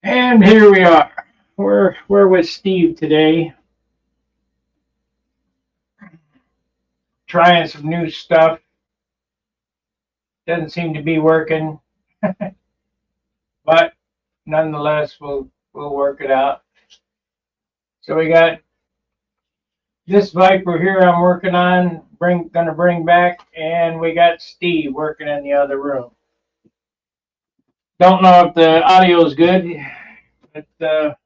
And here we are. We're with Steve today, trying some new stuff. Doesn't seem to be working, but nonetheless, we'll work it out. So we got this Viper here I'm working on, gonna bring back, and we got Steve working in the other room. Don't know if the audio is good, but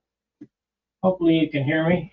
hopefully you can hear me.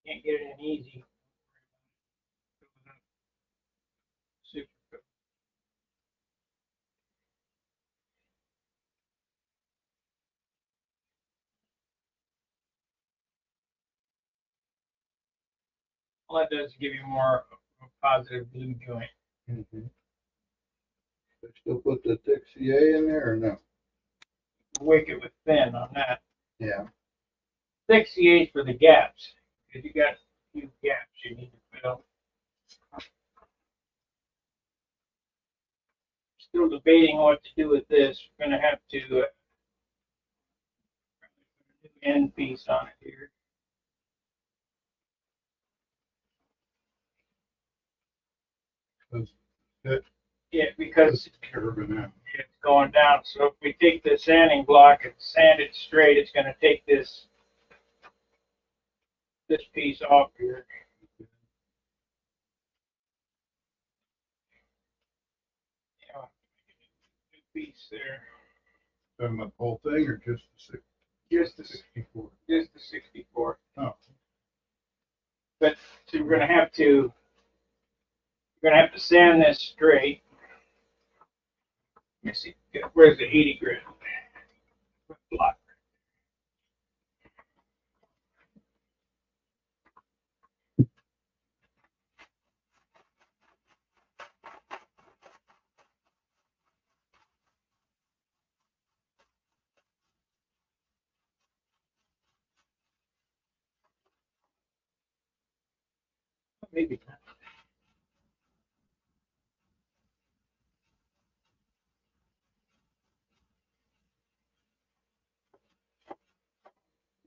Can't get it in easy. All that does is give you more of a positive glue joint. Mm-hmm. They still put the thick CA in there or no? Wick it with thin on that. Yeah. Thick CA's for the gaps, because you got a few gaps you need to fill. Still debating what to do with this. We're gonna have to put a new end piece on it here. Yeah, because Curving out. it's going down. So if we take the sanding block and sand it straight, it's gonna take this piece off here. Yeah, new piece there. Talking about the whole thing or just the Just the 64? just the 64. Oh. But so we're gonna have to sand this straight. Let me see. Where's the 80 grit block? Maybe not.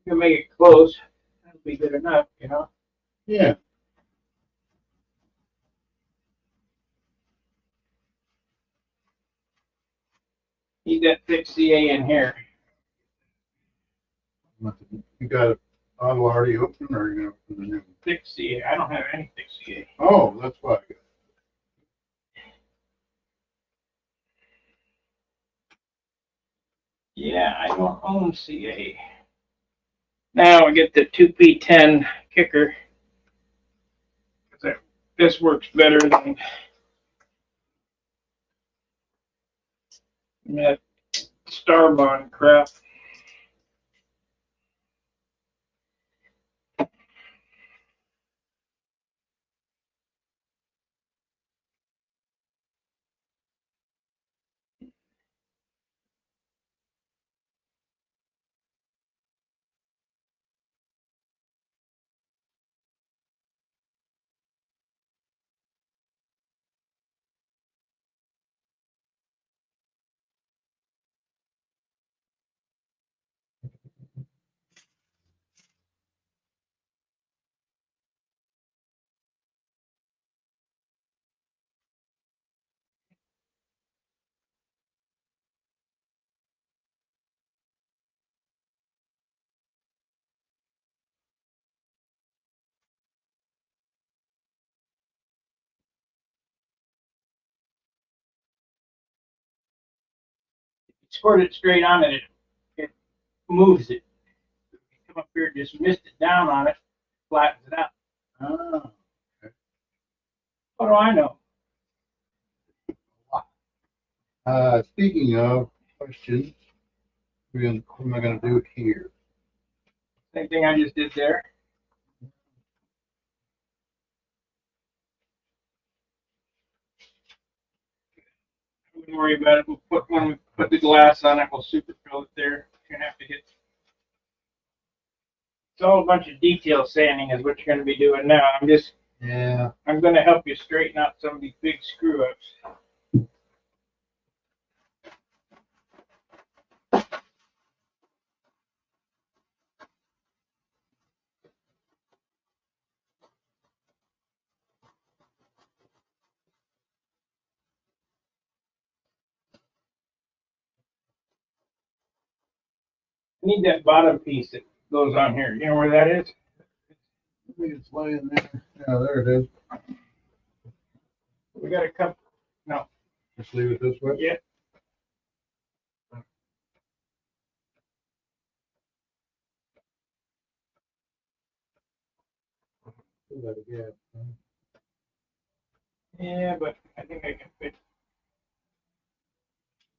You can make it close. That'll be good enough, you know. Yeah. Need that thick CA in here. You got it bottle already open or are you going to open the new one? Thick CA. I don't have any thick CA. Oh, that's why I got it. Yeah, I don't own CA. Now we get the 2P10 kicker. This works better than that Starbond crap. squirt it straight on it, it moves it. Come up here, just mist it down on it, flattens it out. Ah, What do I know? speaking of questions, what am I gonna do here? Same thing I just did there. Don't worry about it. When we put the glass on it, we'll super fill it there. You're gonna have to hit. It's all a bunch of detail sanding is what you're gonna be doing now. Yeah. I'm gonna help you straighten out some of these big screw ups. I need that bottom piece that goes on here. You know where that is? I think it's laying there. Yeah, there it is. We got a couple. No. Just leave it this way. Yeah. Do that again. Yeah, but I think I can fix.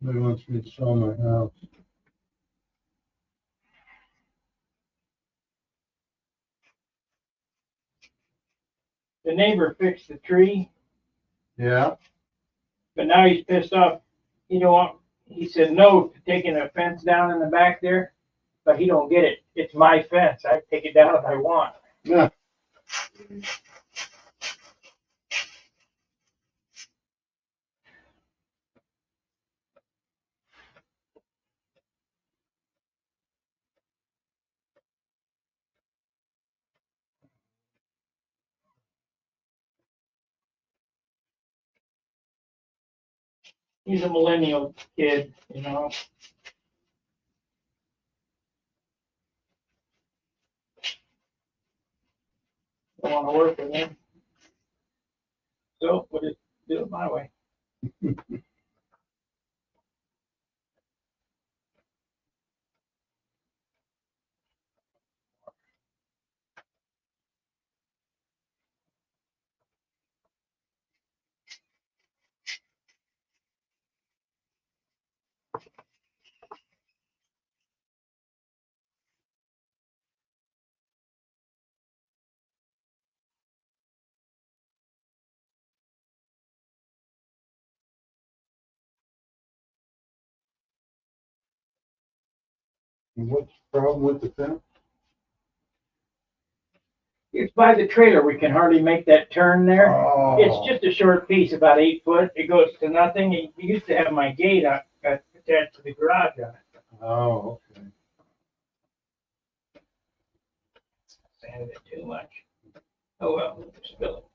Nobody wants me to sell my house. The neighbor fixed the tree, Yeah. but now he's pissed off. You know what? He said no to taking a fence down in the back there, but he don't get it. It's my fence. I take it down if I want. Yeah. He's a millennial kid, you know. Don't want to work with him. So we'll just do it my way. And what's the problem with the fence? It's by the trailer. We can hardly make that turn there. Oh. It's just a short piece, about 8 foot. It goes to nothing. It used to have my gate attached to the garage on it. Oh, okay. Sanded it too much. Oh well, spill it.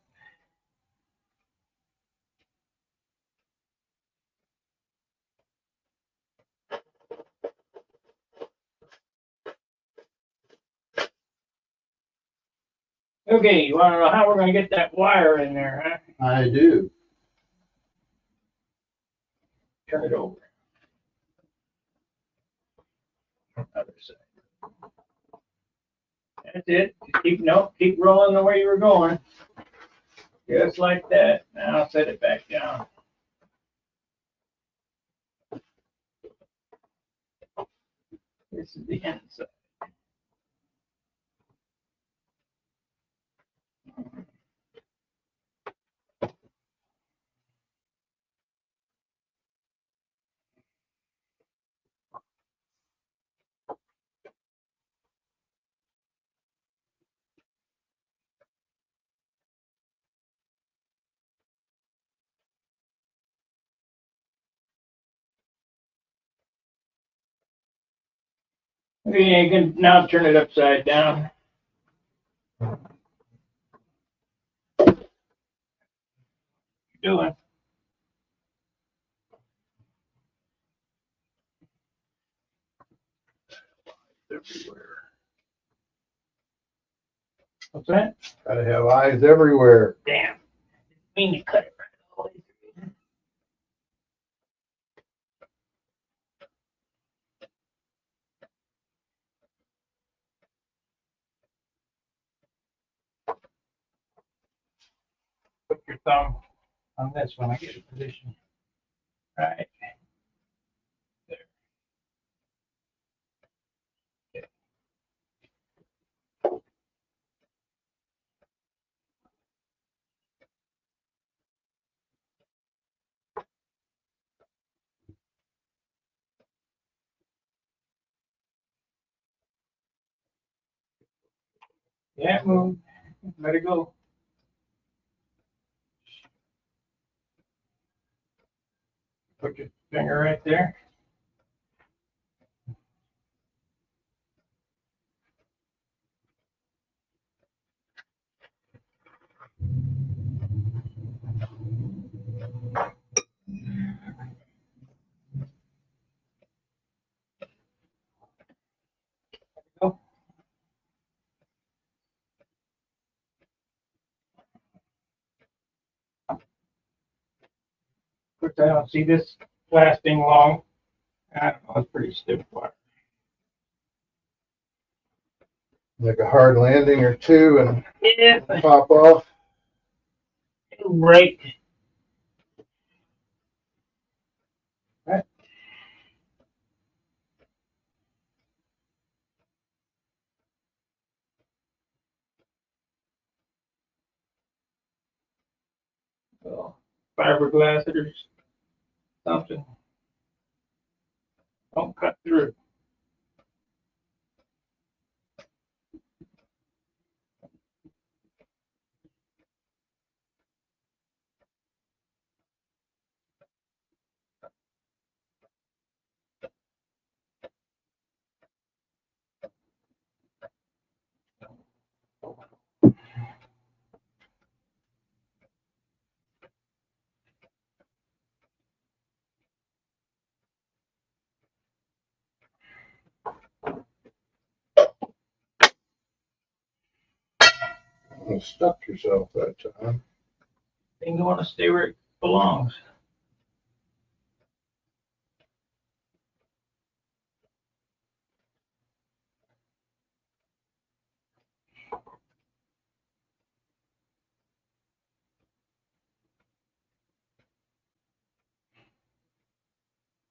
Okay, you want to know how we're going to get that wire in there, huh? I do. Turn it over. Other side. That's it. Keep rolling the way you were going. Just like that. Now set it back down. This is the inside. Okay, you can now turn it upside down. Doing. Everywhere. What's that? Gotta have eyes everywhere. Damn. Didn't mean to cut it right all the way through. thumb on this when I get a position. Right. There. Okay. Yeah, move. Let it go. Put your finger right there. Go. Of course, I don't see this lasting long. I don't know, it's pretty stiff wire. Like a hard landing or two and Yeah, pop off. it'll break. Right. So, fiberglass it or something. Don't cut through. You stuck yourself that time. Things want to stay where it belongs.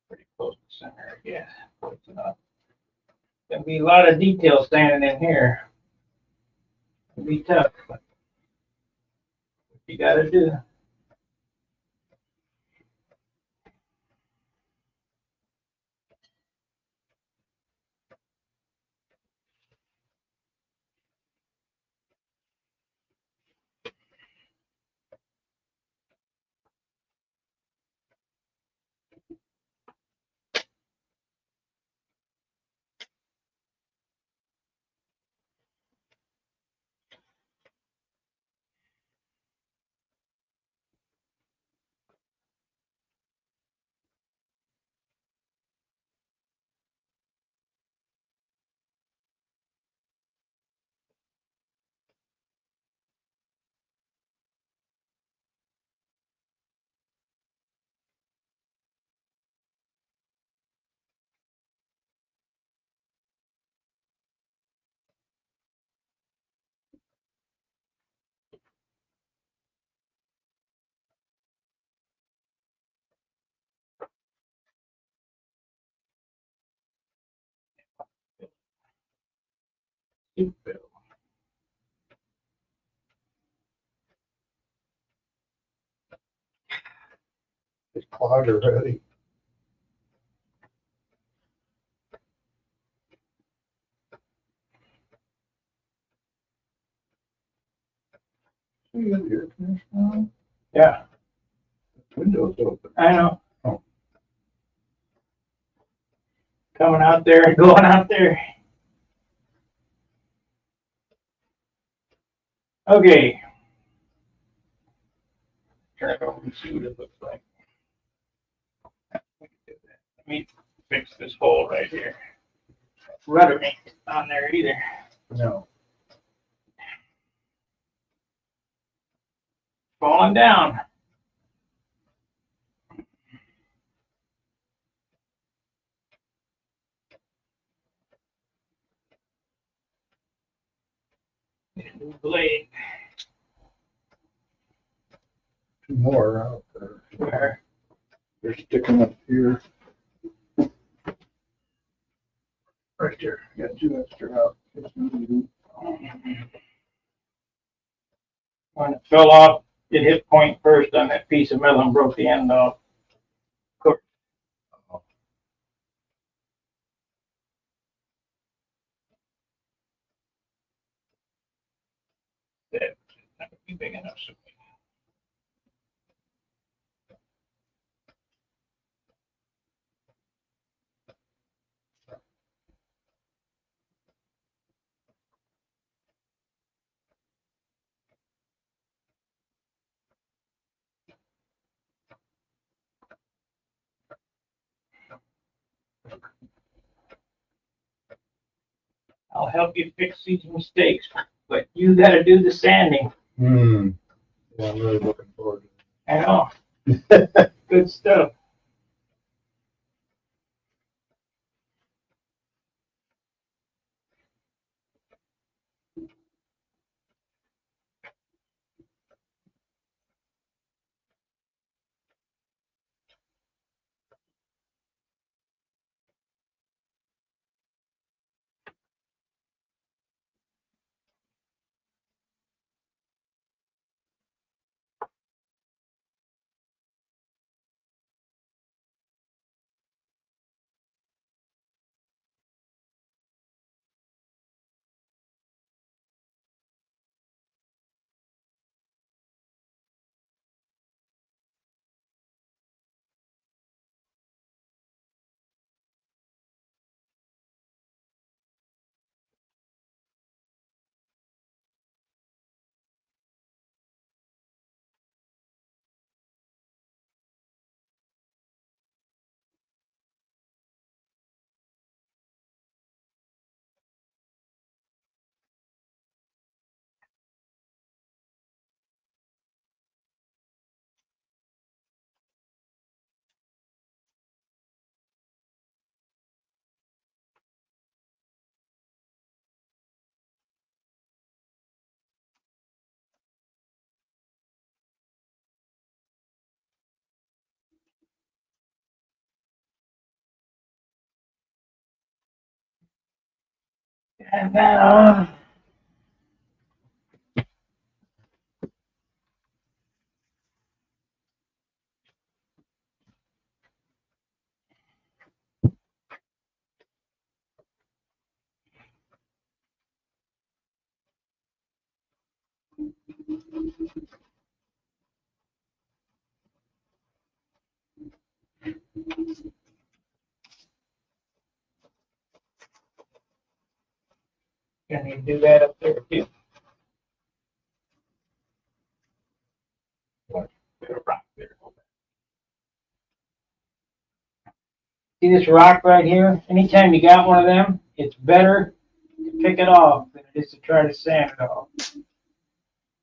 Pretty close to center, I guess. Close enough. Gonna be a lot of detail standing in here. It'll be tough, but what you gotta do. Stupid. It's clogged already. You got the air conditioner on? Yeah, Windows open. I know. Oh. Coming out there and going out there. Okay. Turn it over and see what it looks like. Let me fix this hole right here. Rudder ain't on there either. No. Falling down. Need a new blade. two more out there. Where? They're sticking up here. Right there. Got two extra out. When it fell off, it hit point first on that piece of metal and broke the end off. That's not gonna be big enough. So I'll help you fix these mistakes, but you gotta do the sanding. Yeah, I'm really looking forward to I know, it. good stuff. And now, can you do that up there too? Bit of rock there. See this rock right here? Anytime you got one of them, it's better to pick it off than it is to try to sand it off.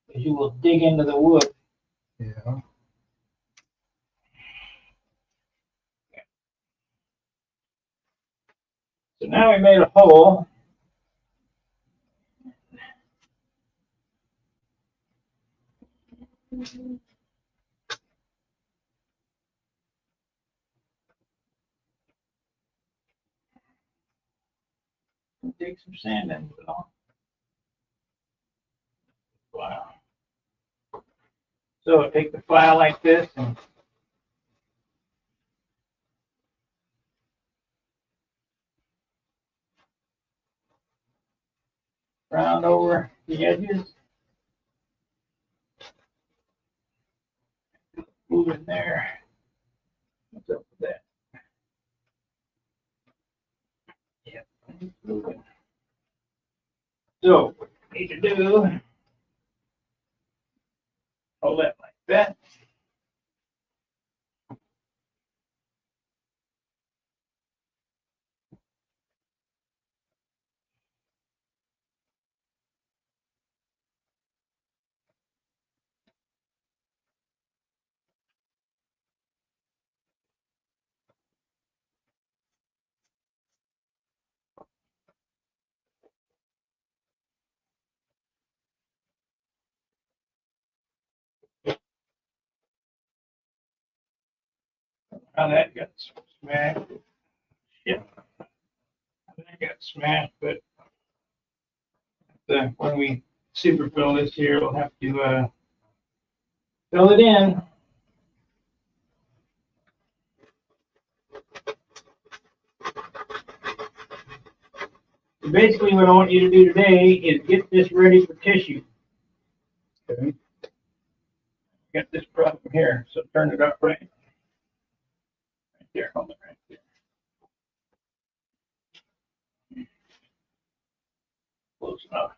Because you will dig into the wood. Yeah. So now we made a hole. Take some sand and put it on. Wow. So take the file like this and round over the edges. Move in there. What's up with that? Yep. Moving. So what you need to do, hold that like that. How that got smashed. Yeah, that got smashed, but when we super fill this here, we'll have to fill it in. So basically, what I want you to do today is get this ready for tissue. Okay. Got this problem here, so turn it up right there. Hold it right there. Close enough.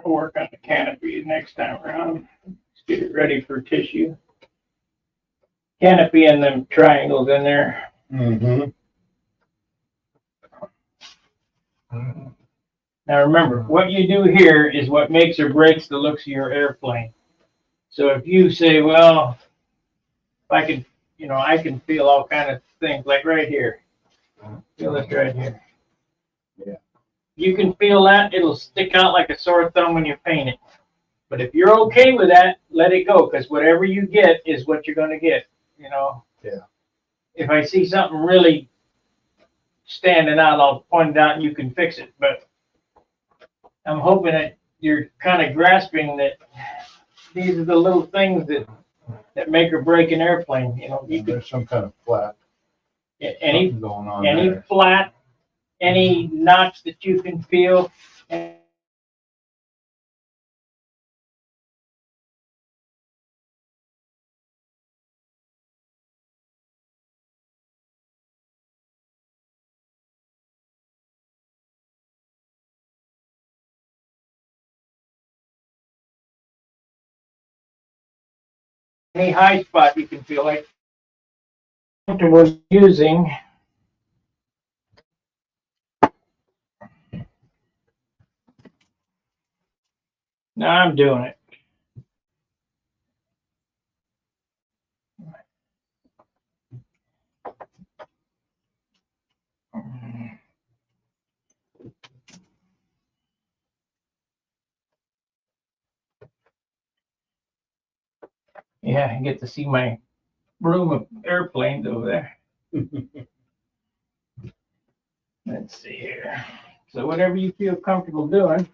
We'll work on the canopy next time around. Let's get it ready for tissue. Canopy and them triangles in there. Mm-hmm. Now remember, what you do here is what makes or breaks the looks of your airplane. So if you say, well, if I can, I can feel all kind of things, like right here. Feel this right here. Yeah. You can feel that, it'll stick out like a sore thumb when you paint it. But if you're okay with that, let it go, because whatever you get is what you're going to get, Yeah. If I see something really standing out, I'll point it out and you can fix it. But I'm hoping that you're kind of grasping that these are the little things that make or break an airplane. You can, There's some kind of flat any something going on any there. flat, any notch that you can feel. Any high spot you can feel like was using. Now I'm doing it. Yeah, I get to see my room of airplanes over there. Let's see here. So whatever you feel comfortable doing.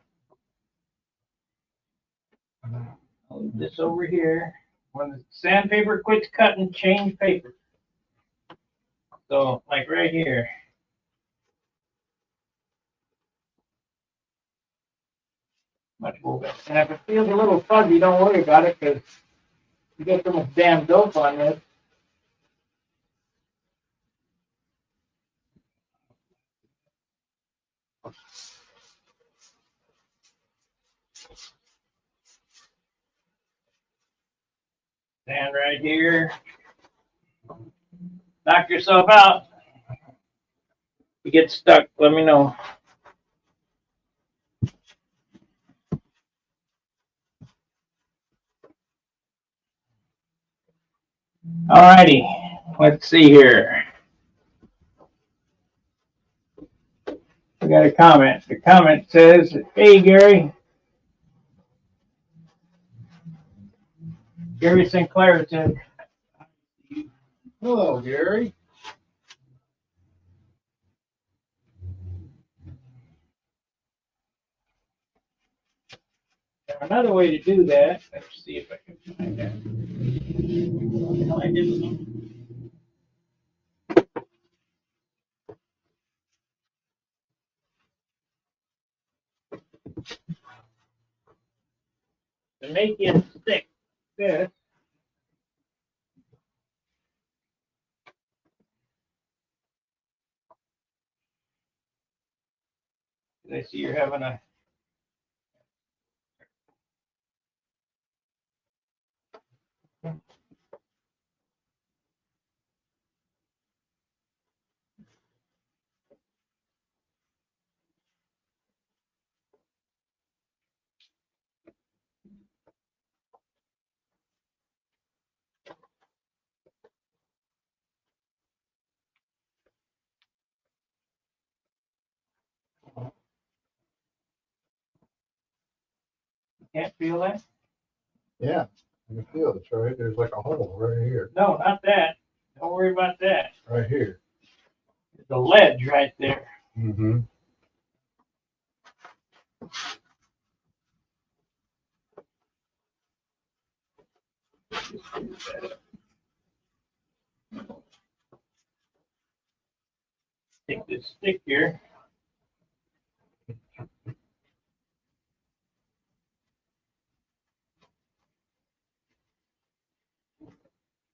I'll leave this over here. When the sandpaper quits cutting, change paper. So like right here. Much better. And if it feels a little fuzzy, don't worry about it, because you get so much damn dope on this. Stand right here. Knock yourself out. If you get stuck, let me know. Alrighty, let's see here. We got a comment. The comment says, "Hey Gary." Gary Sinclair said, Hello, Gary. another way to do that. Let's see if I can find that. What the hell I did with them? To make it stick this. I see you're having a Can't feel that? Yeah, I can feel it's right. There's like a hole right here, No, not that. Don't worry about that. right here. The ledge right there. Mm-hmm. Take this stick here.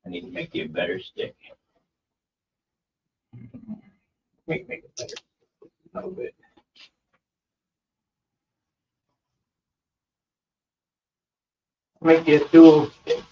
I need to make you a better stick. Make it better. A little bit. Make you a dual stick.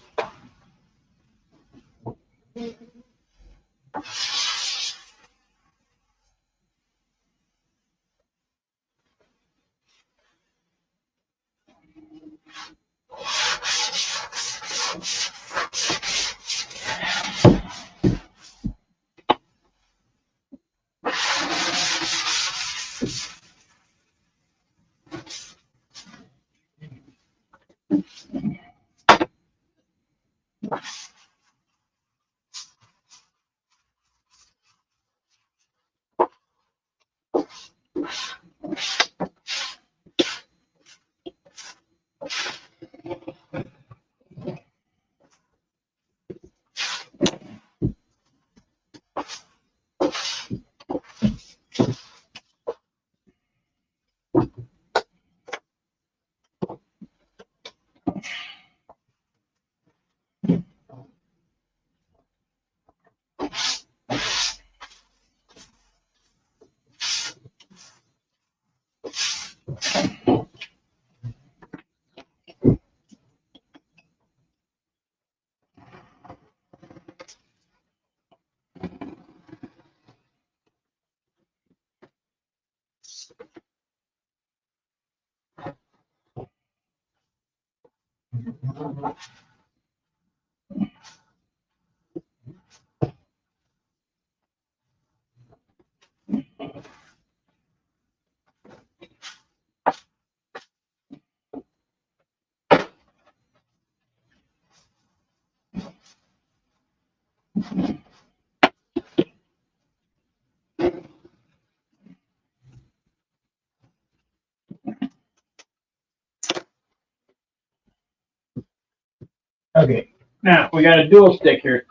Okay. Now we got a dual stick here.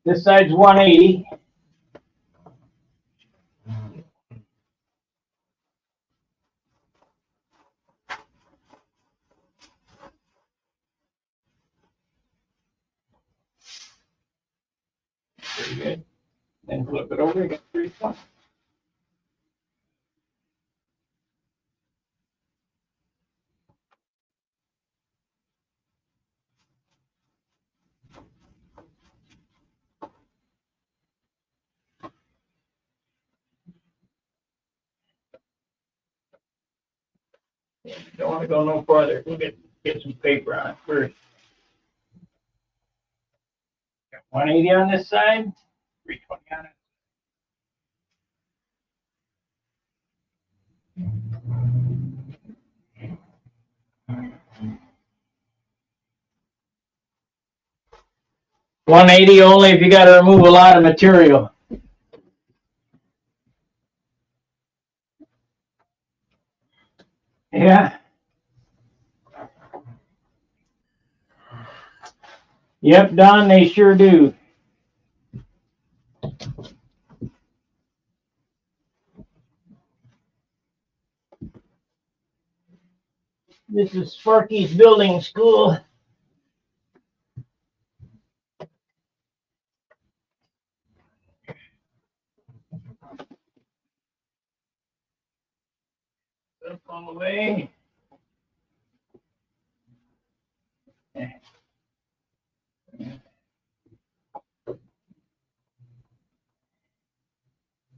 This side's 180. Pretty good. Then flip it over, you got 320. Don't want to go no farther. We'll get some paper on it first. Got 180 on this side, 320 on it. $180 only if you got to remove a lot of material. Yeah. Yep, Don, they sure do. This is Sparky's building school. Up all the way.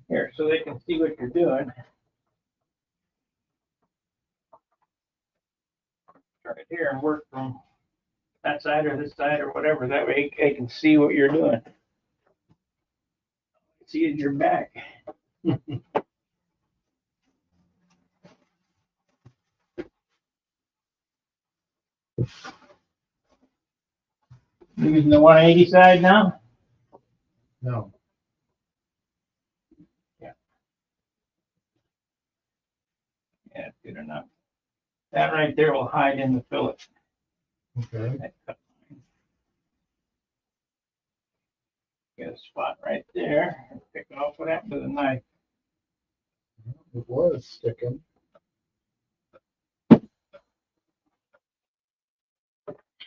Here, so they can see what you're doing. Right here and work from that side or this side or whatever. That way they can see what you're doing. See your back. Using the 180 side now? No. Yeah, good enough. That right there will hide in the fillet. Okay. Get a spot right there. Pick it off with that with a knife. It was sticking.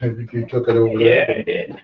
Maybe you took it over Yeah, there. I did.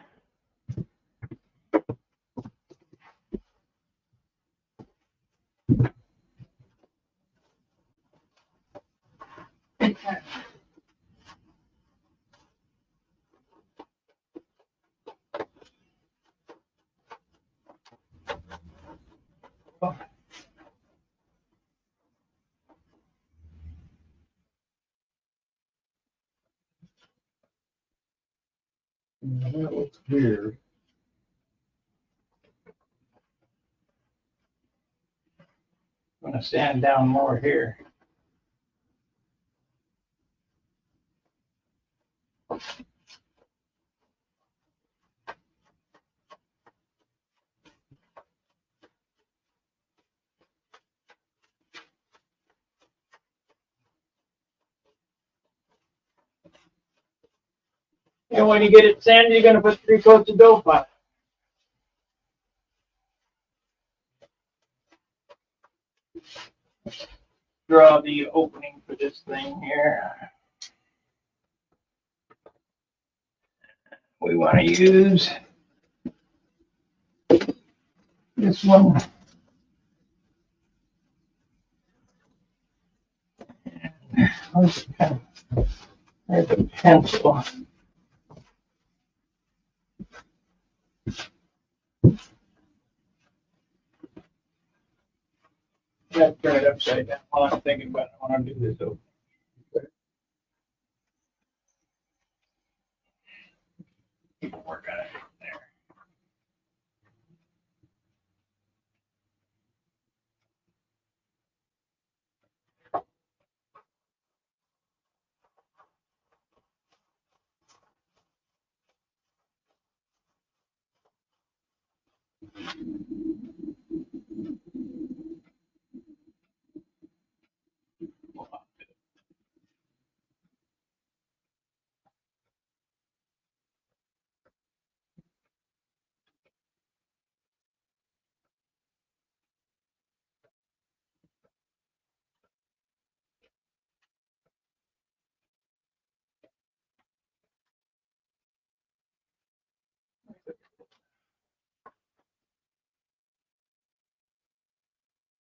That looks weird. I'm gonna sand down more here. And when you get it sanded, you're gonna put 3 coats of dope on it. Draw the opening for this thing here. We want to use this one. There's a pencil. Gotta turn it upside down while I'm thinking about it. I want to do this over. Work on it there.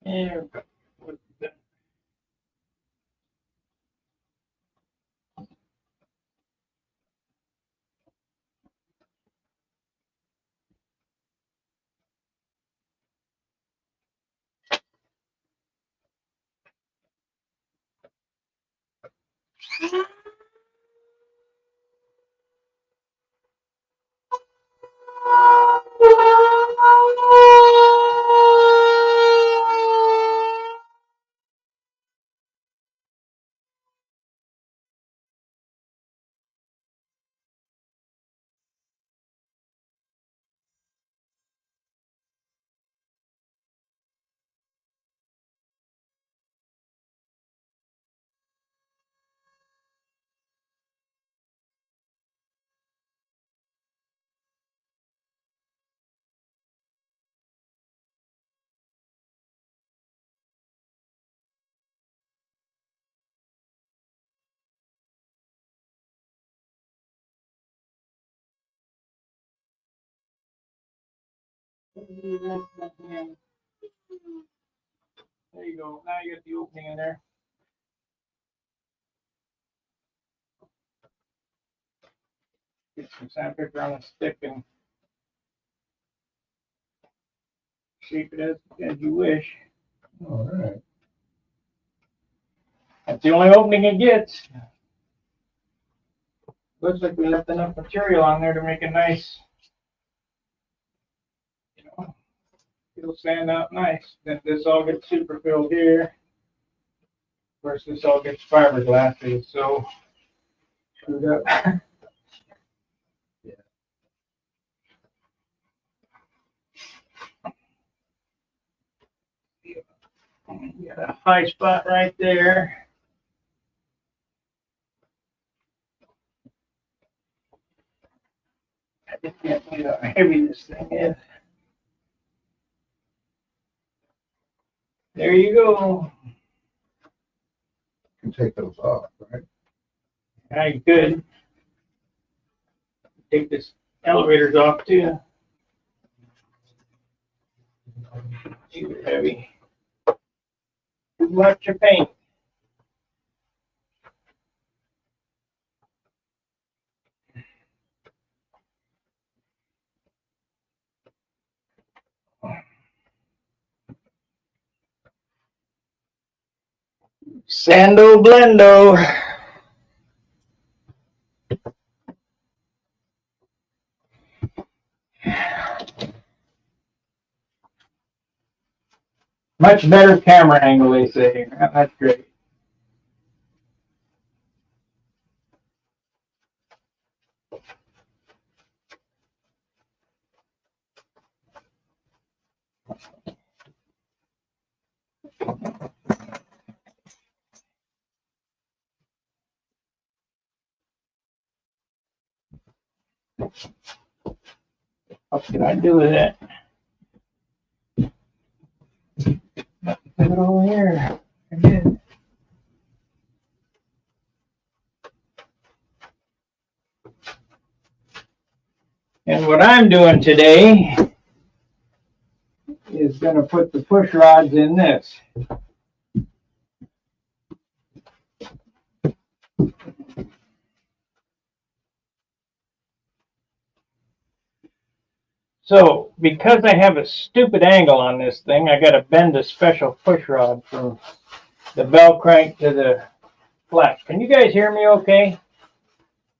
Yeah. There you go. Now you got the opening in there. Get some sandpaper on a stick and shape it as you wish. All right. That's the only opening it gets. Looks like we left enough material on there to make a nice, you know, it'll stand out nice. Then this all gets super filled here. Of course, this all gets fiberglass. It's so screwed up. Got a high spot right there. I just can't believe how heavy this thing is. There you go. You can take those off, right? I could take this elevators off too. Too heavy. Too much of paint. Sando Blendo. Much better camera angle, they say. That's great. What can I do with it? Put it over here. I did. And what I'm doing today is going to put the push rods in this. So, because I have a stupid angle on this thing, I got to bend a special push rod from the bell crank to the flex. Can you guys hear me okay?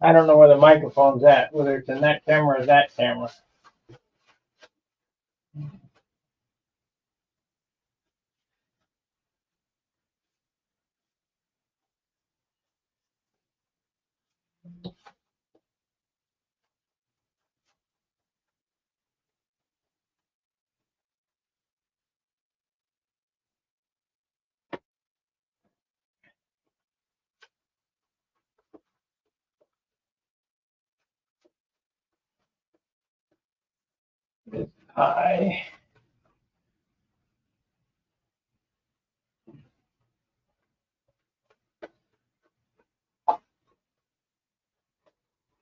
I don't know where the microphone's at, whether it's in that camera or that camera. It's high.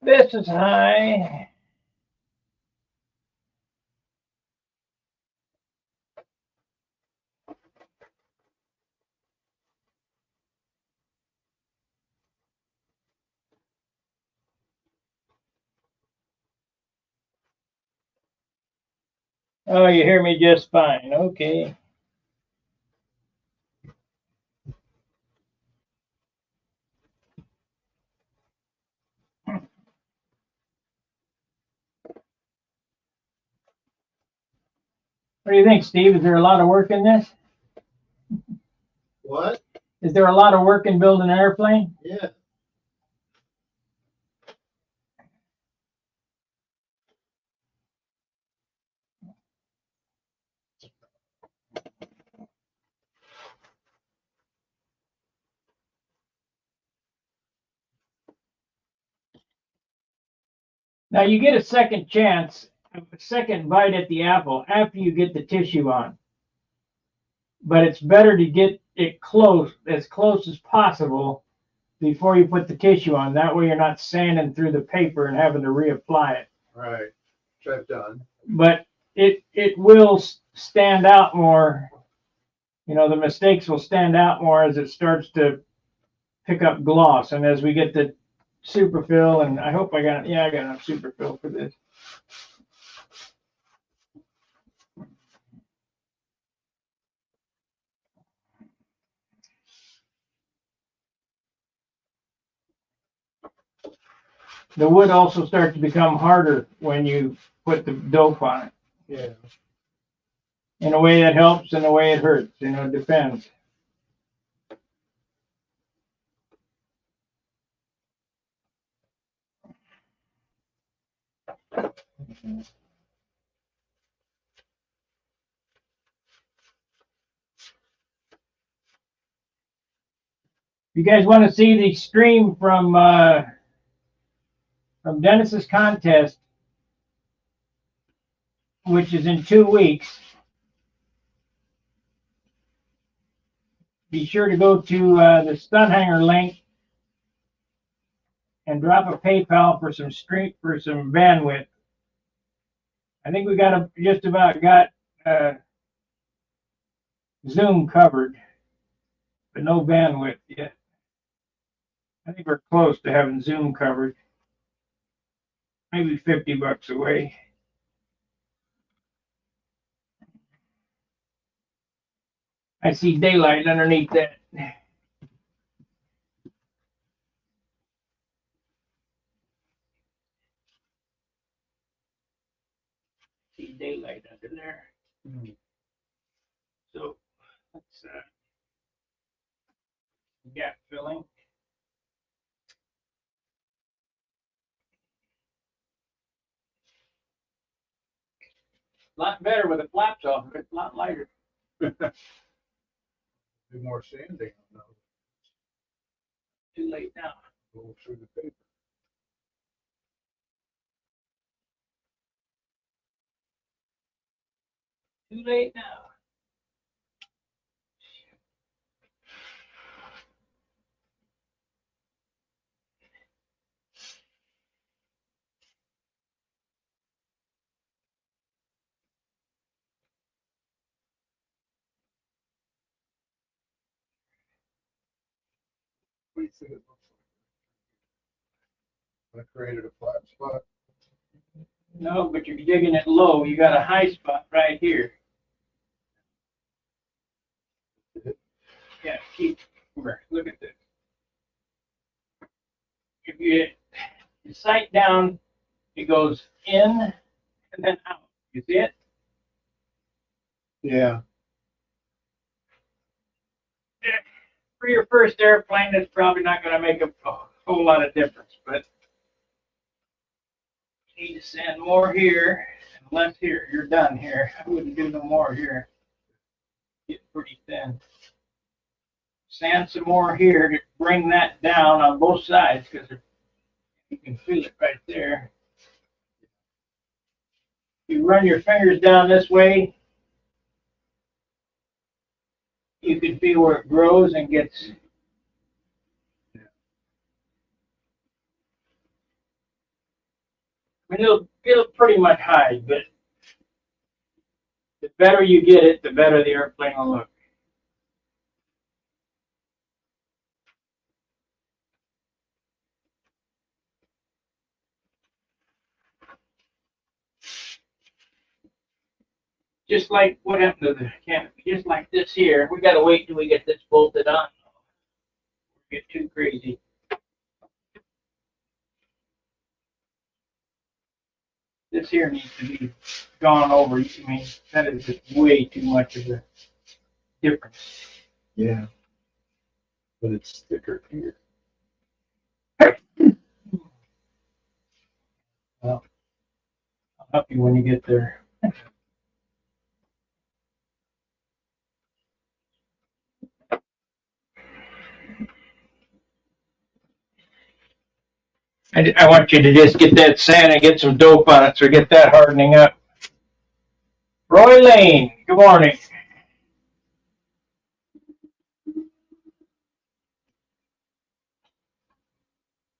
This is high. Oh, you hear me just fine. Okay. What do you think, Steve? Is there a lot of work in this? What? Is there a lot of work in building an airplane? Yeah. Now you get a second chance, a second bite at the apple after you get the tissue on. But it's better to get it close as possible before you put the tissue on. That way you're not sanding through the paper and having to reapply it. Right. Which I've done. But it will stand out more. You know, the mistakes will stand out more as it starts to pick up gloss. And as we get the superfill, and I hope I got enough superfill for this. The wood also starts to become harder when you put the dope on it. Yeah. In a way that helps, in a way it hurts. You know, it depends. You guys want to see the stream from Dennis's contest, which is in 2 weeks? Be sure to go to the stud hanger link and drop a PayPal for some bandwidth. I think we just about got Zoom covered, but no bandwidth yet. I think we're close to having Zoom covered. Maybe $50 away. I see daylight underneath that. See daylight under there. So let's gap filling. A lot better with the flaps off. It's a lot lighter. Do more sanding on those. Too late now. Go through the paper. Too late now. What do you think it looks like? I created a flat spot. No, but you're digging it low. You got a high spot right here. Yeah, look at this. If you sight down, it goes in and then out. You see it? Yeah. For your first airplane, it's probably not going to make a whole lot of difference, but you need to sand more here and less here. You're done here. I wouldn't do no more here. Get pretty thin. Sand some more here to bring that down on both sides because you can feel it right there. You run your fingers down this way, you can feel where it grows and gets. I mean, it'll pretty much hide, but the better you get it, the better the airplane will look. Just like what happened to the canopy, just like this here, we got to wait till we get this bolted on. Get too crazy. This here needs to be gone over. I mean, that is just way too much of a difference. Yeah. But it's thicker here. Well, I'll help you when you get there. I want you to just get that sand and get some dope on it, so get that hardening up. Roy Lane, good morning.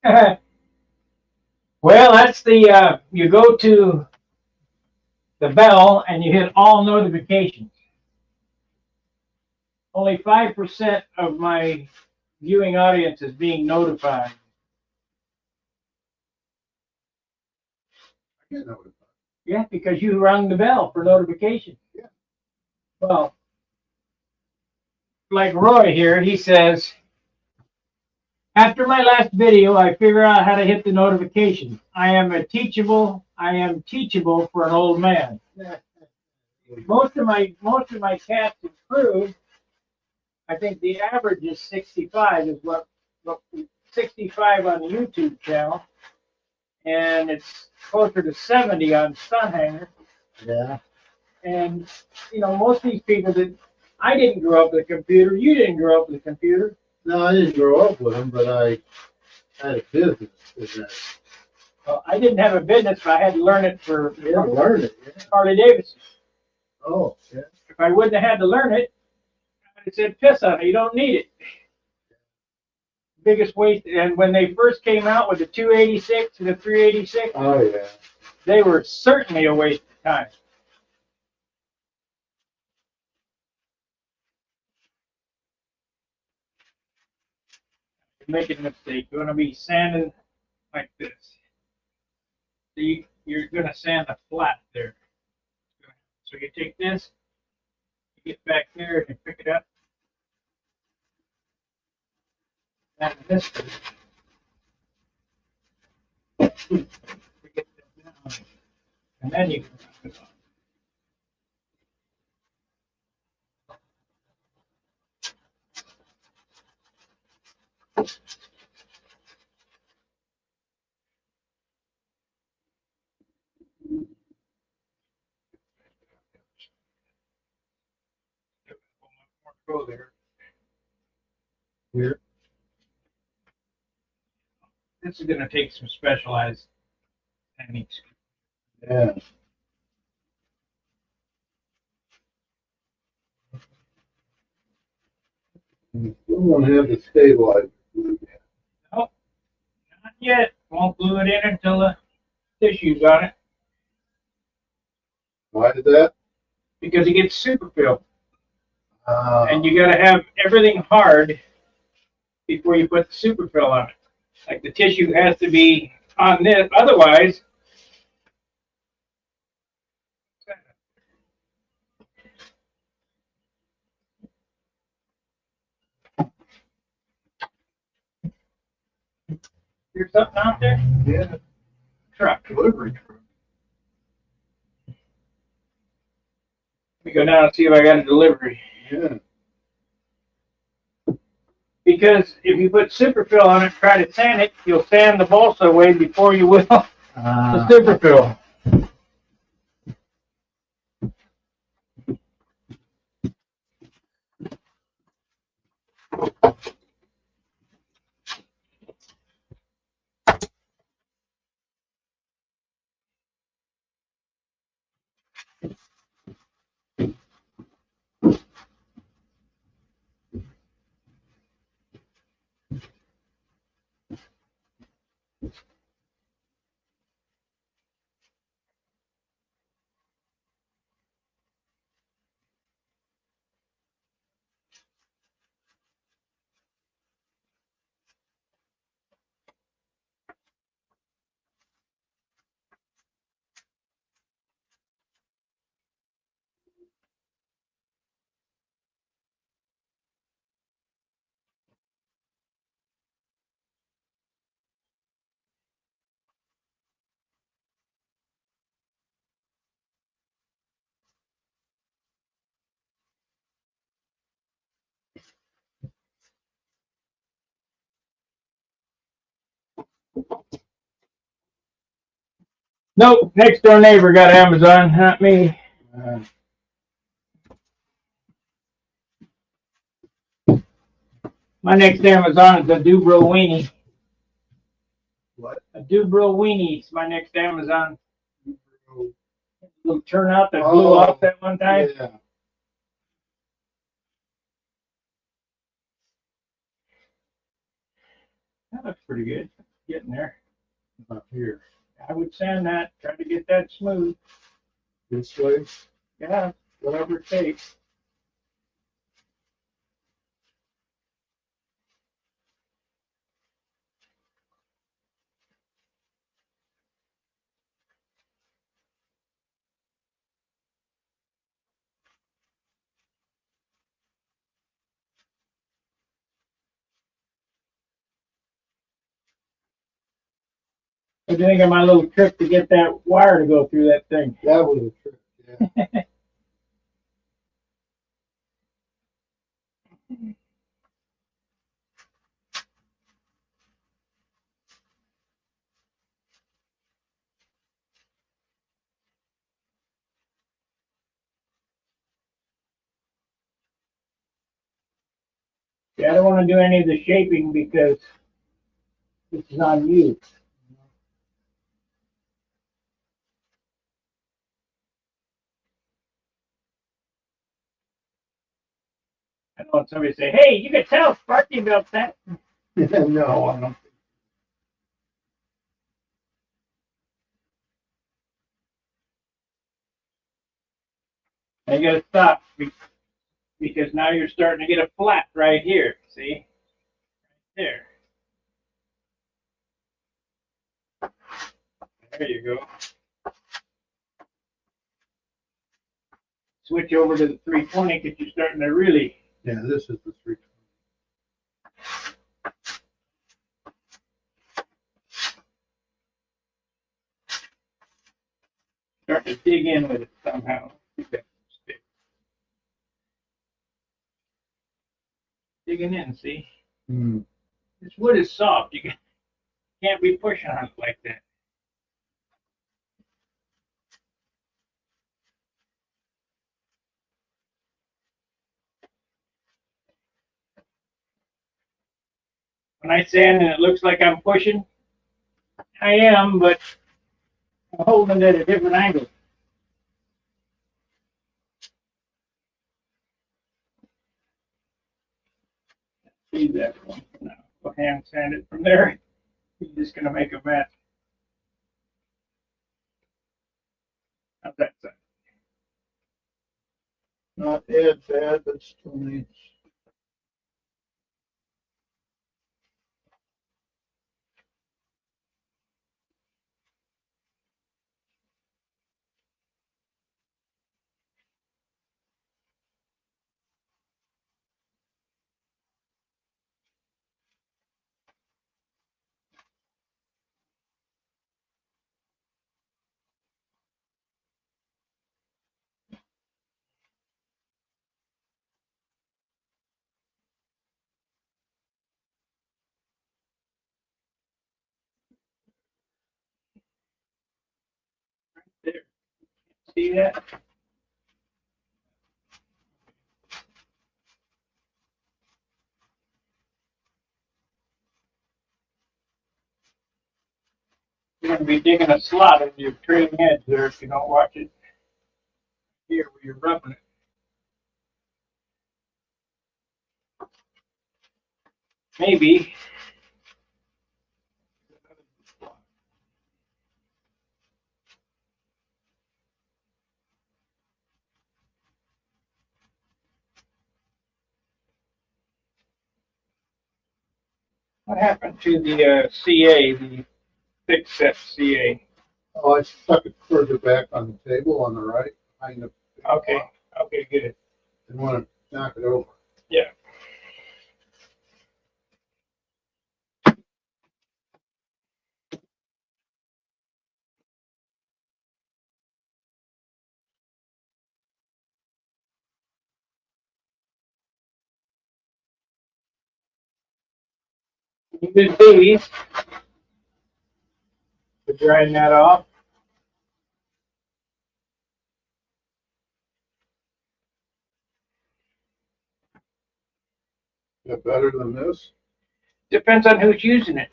Well, that's the, you go to the bell and you hit all notifications. Only 5% of my viewing audience is being notified. I get notified. Yeah, because you rang the bell for notification. Yeah. Well, like Roy here, he says, after my last video, I figure out how to hit the notification. I am teachable for an old man. Most of my cats improved. I think the average is 65 is what 65 on the YouTube channel, and it's closer to 70 on Stud Hanger. Yeah. And you know, most of these people that I didn't grow up with a computer, you didn't grow up with a computer. No, I didn't grow up with them, but I had a business in that. Well, I didn't have a business, but I had to learn it for Yeah, learned it. Yeah. Harley Davidson. Oh, yeah. If I wouldn't have had to learn it, I'd have said, piss on it. You don't need it. Biggest waste. And when they first came out with the 286 and the 386, Oh, yeah. they were certainly a waste of time. You're making a mistake. You're going to be sanding like this. So you're going to sand a flat there. So you take this, you get back there and pick it up. And this you get that down. And then you can put it on. Go there. Here. This is going to take some specialized techniques. Yeah. You still don't have the stabilizer. Nope, not yet. Won't glue it in until the tissue's on it Why is that? because it gets super filled. Uh, And you got to have everything hard before you put the super fill on it. Like the tissue has to be on this, otherwise. There's something out there? yeah. Truck. Delivery truck. Let me go down and see if I got a delivery. Yeah. Because if you put super fill on it, try to sand it, you'll sand the balsa away before you will the super fill. Nope, next door neighbor got Amazon, not me. Uh, My next Amazon is a Dubro weenie. what? A Dubro weenie is my next Amazon. Little turnout that blew Oh, off that one time. Yeah. That looks pretty good. Getting there. Not here. I would sand that, try to get that smooth. This way. Yeah, whatever it takes. What do you think of my little trick to get that wire to go through that thing? That was a trick. Yeah. Yeah, I don't want to do any of the shaping because this is on you. I don't want somebody to say, "Hey, you can tell Sparky built that." No, I don't. I gotta stop because now you're starting to get a flat right here. See? There. There you go. Switch over to the 320 because you're starting to really. Yeah, this is the 320. Start to dig in with it somehow. Digging in, see? Hmm. This wood is soft. You can't be pushing on it like that. When I sand and it looks like I'm pushing, I am, but I'm holding it at a different angle. See that one for now. Go hand sand it from there. You're just gonna make a mess. How's that sound? Not as bad, but still needs. There. See that? You're gonna be digging a slot in your trailing edge there if you don't watch it here where you're rubbing it. Maybe. What happened to the CA, the thick set CA? Oh, I stuck it further back on the table on the right, behind the. Okay, okay, good. Didn't want to knock it over. Yeah. Use these to grind that off. Is that better than this? Depends on who's using it.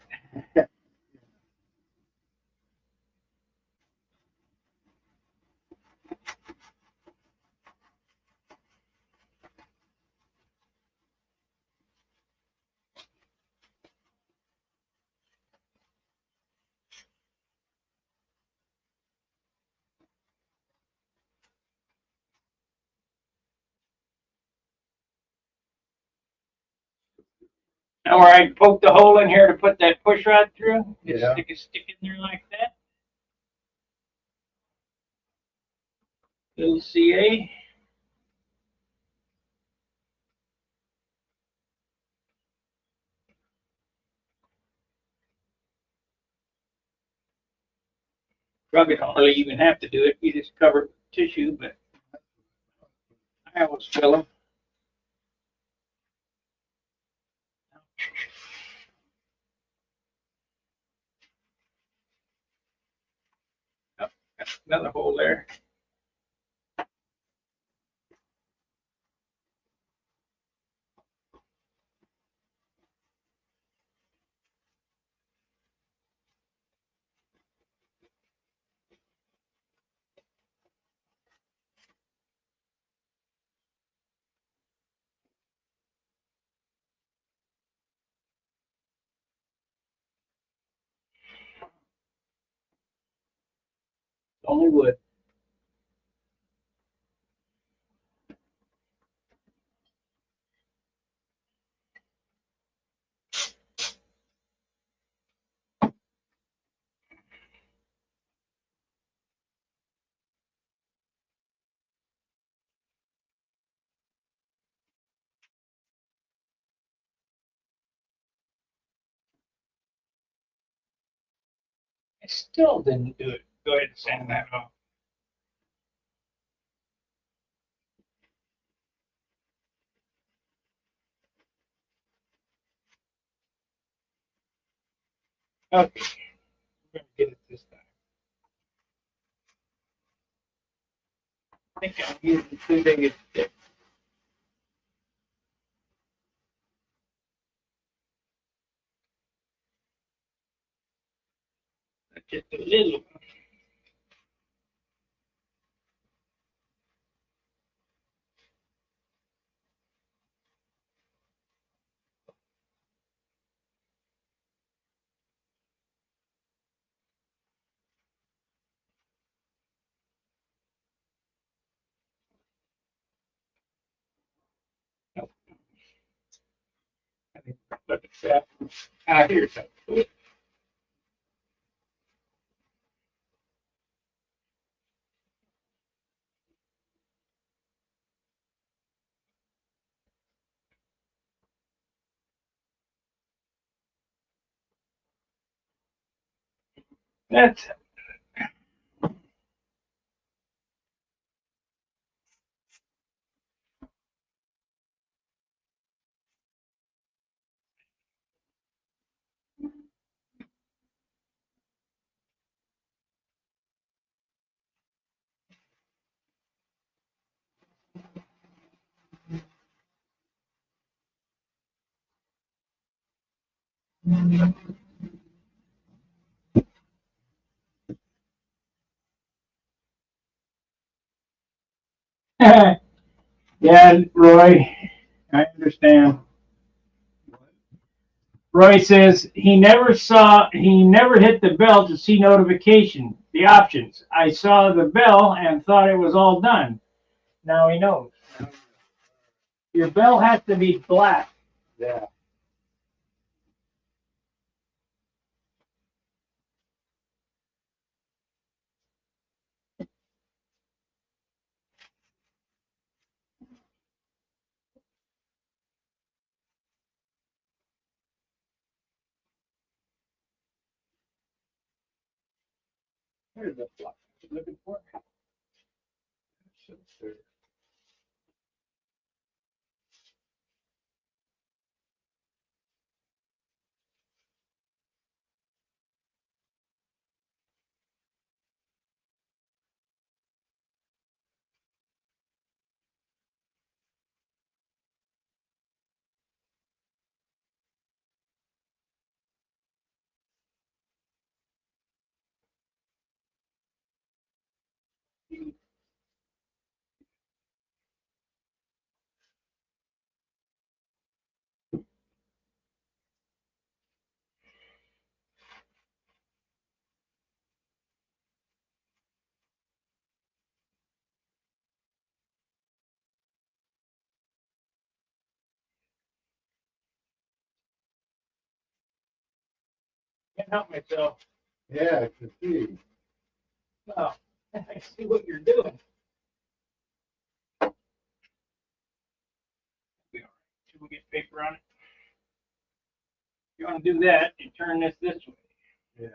Now where I poked the hole in here to put that push rod through, just Yeah. stick in there like that. Little CA. Probably don't really even have to do it. You just cover it with tissue, but I always fill them. Oh, got another hole there. Only wood. I still didn't do it. Go ahead and sand that off. Okay, we're gonna get it this time. I think I'm using too big a stick. Just a little. Nope. I think look at that. Ah, here's something. That's yeah, Roy. I understand. Roy says he never hit the bell to see notification, the options. I saw the bell and thought it was all done. Now he knows. Your bell has to be black. Yeah. Here's the fluff I was looking for. Can't help myself. Yeah, I can see. Oh, I see what you're doing. Should we get paper on it? If you want to do that, you turn this way. Yeah.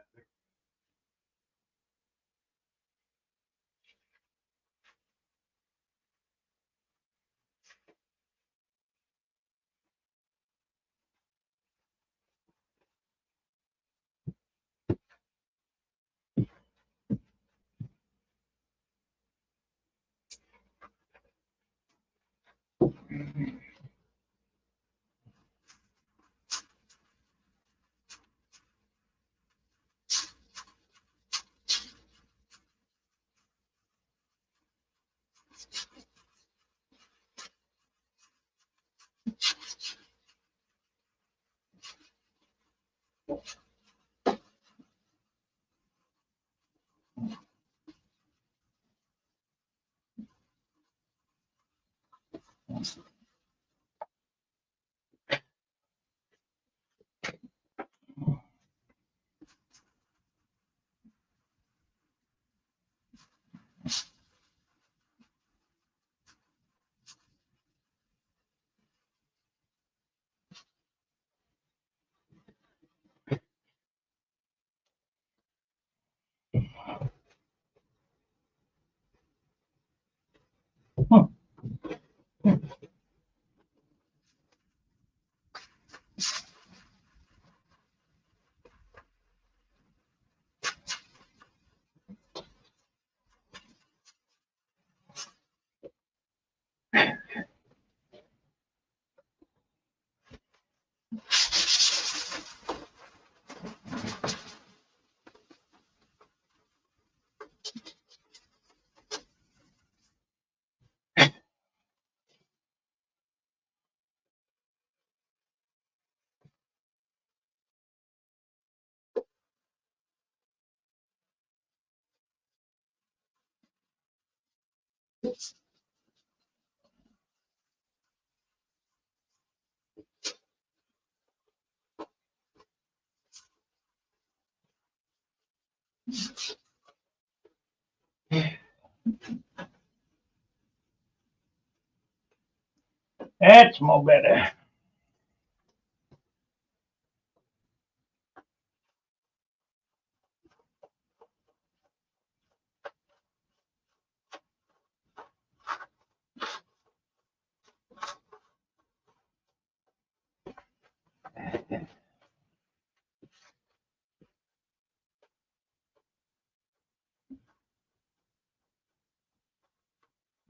That's more better.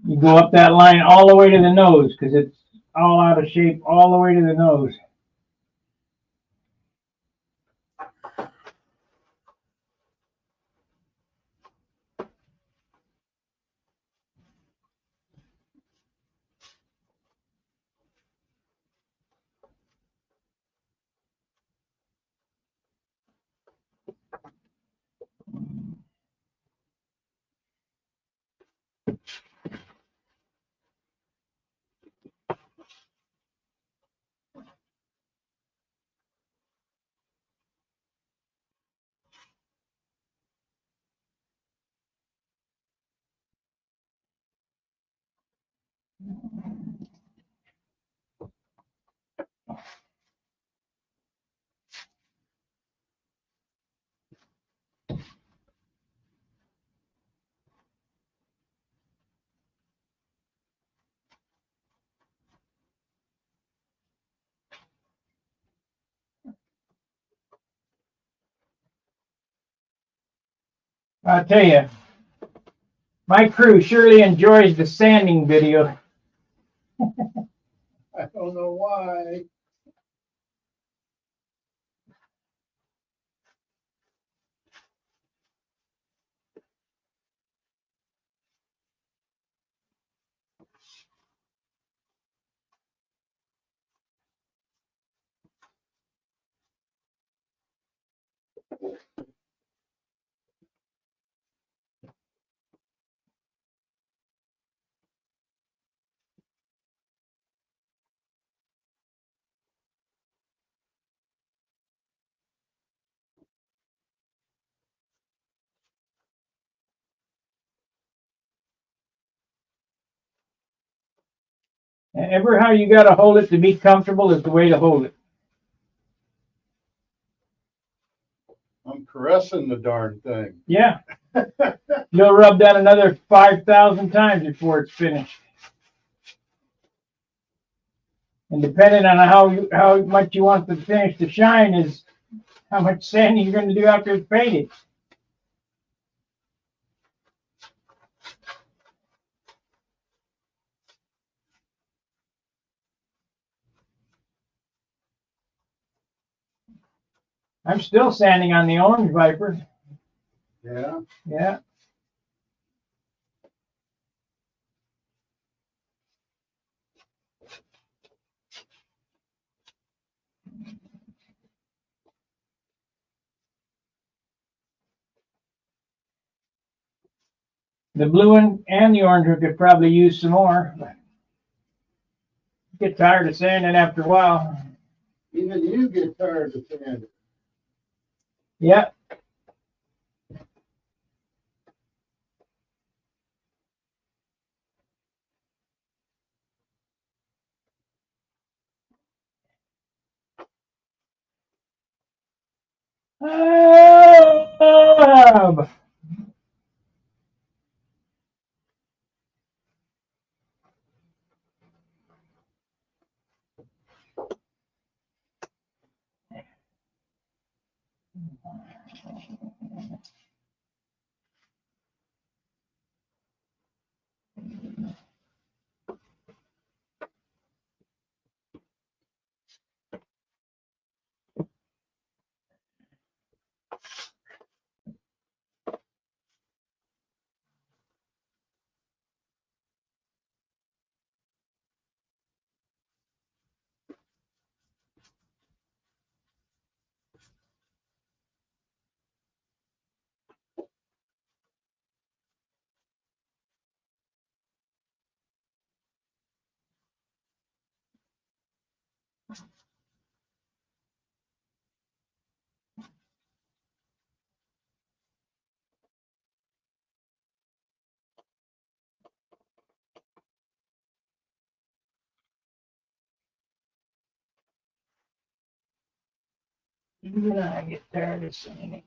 You go up that line all the way to the nose because it's all out of shape all the way to the nose. I'll tell you, my crew surely enjoys the sanding video. I don't know why. Ever how you got to hold it to be comfortable is the way to hold it. I'm caressing the darn thing. Yeah. You'll rub that another 5,000 times before it's finished. And depending on how much you want the finish to shine is how much sanding you're going to do after it's painted. I'm still sanding on the orange Viper. Yeah. Yeah. The blue one and the orange one could probably use some more. Get tired of sanding after a while. Even you get tired of sanding. Yeah. Oh, Even I get tired of saying it.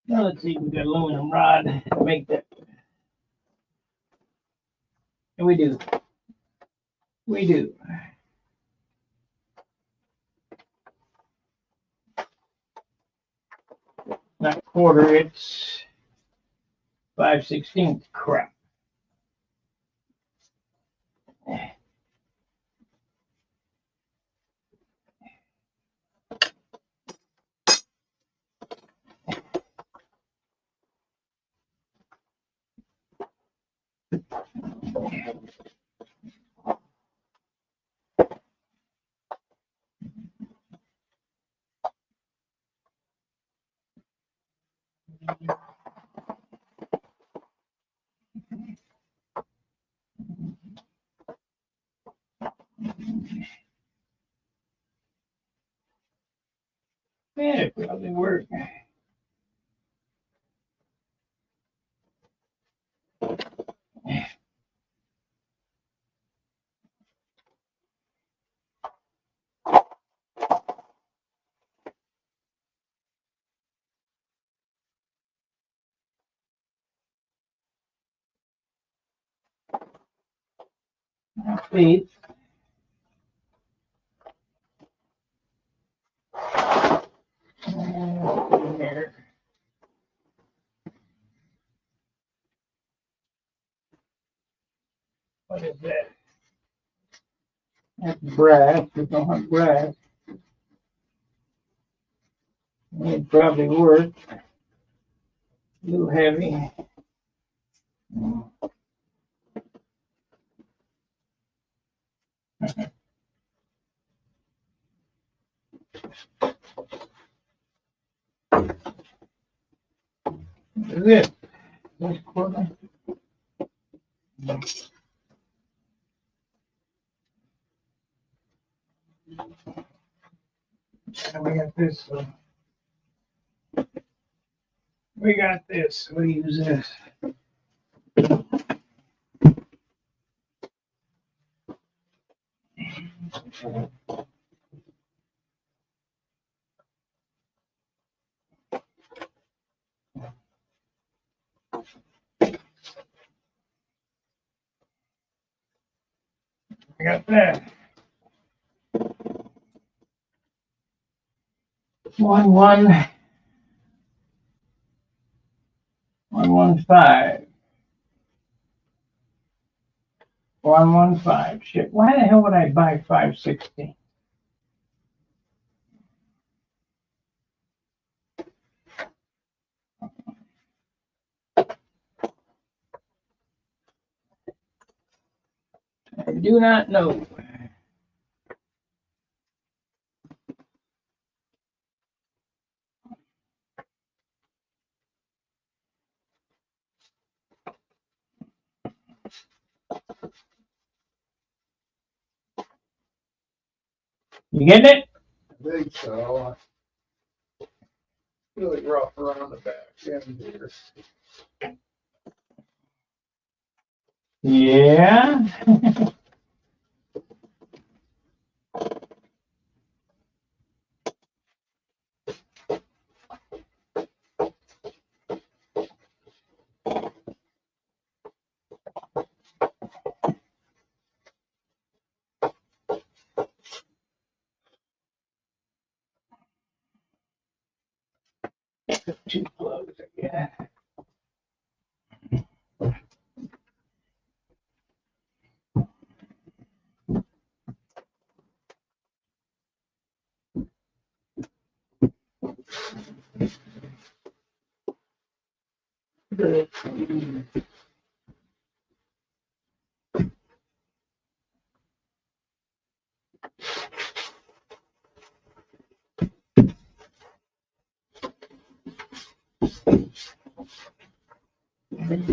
Now let's see, we got aluminum rod to make that. And we do. We do. Not quarter, it's 5/16 crap. Yeah, it probably worked. Faith. There. What is that? That's brass. We don't have brass. It probably work. A little heavy. What is this? This quarter? And we got this. We got this. We use this. I got that. 1, 1. 115. 115. Shit, why the hell would I buy 516? I do not know. You getting it? I think so. Really rough around the back end here. Yeah. Too close again.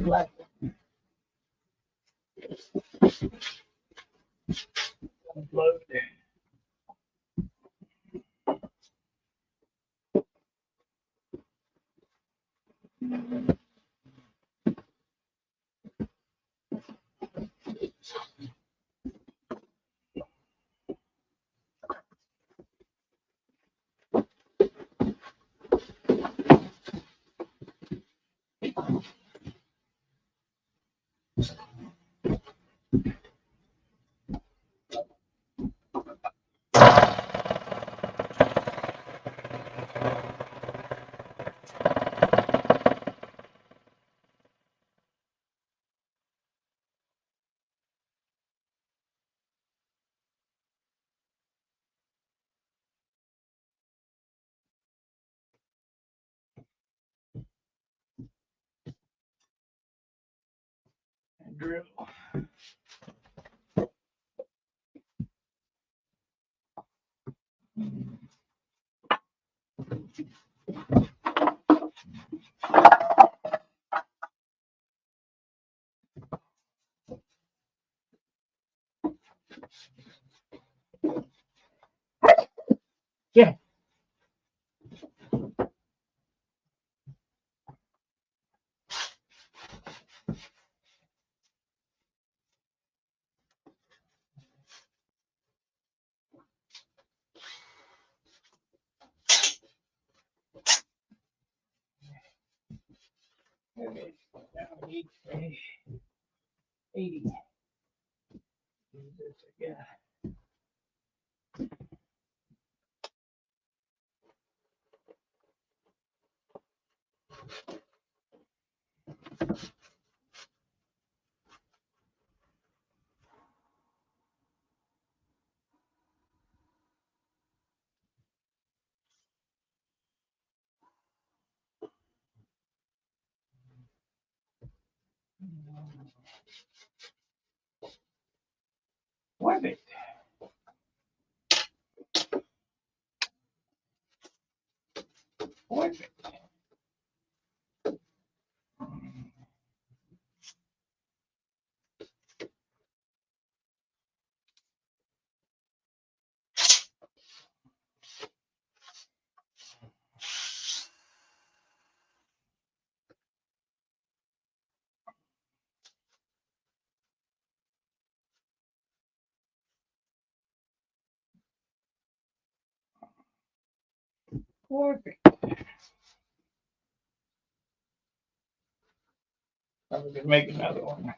Black. Load. Drill. Yeah. Okay. Now 80. Do this again. What it? What it? What it? I'm gonna make another one.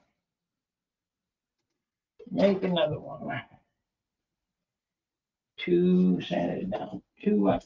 Make another one. Sand it down too much.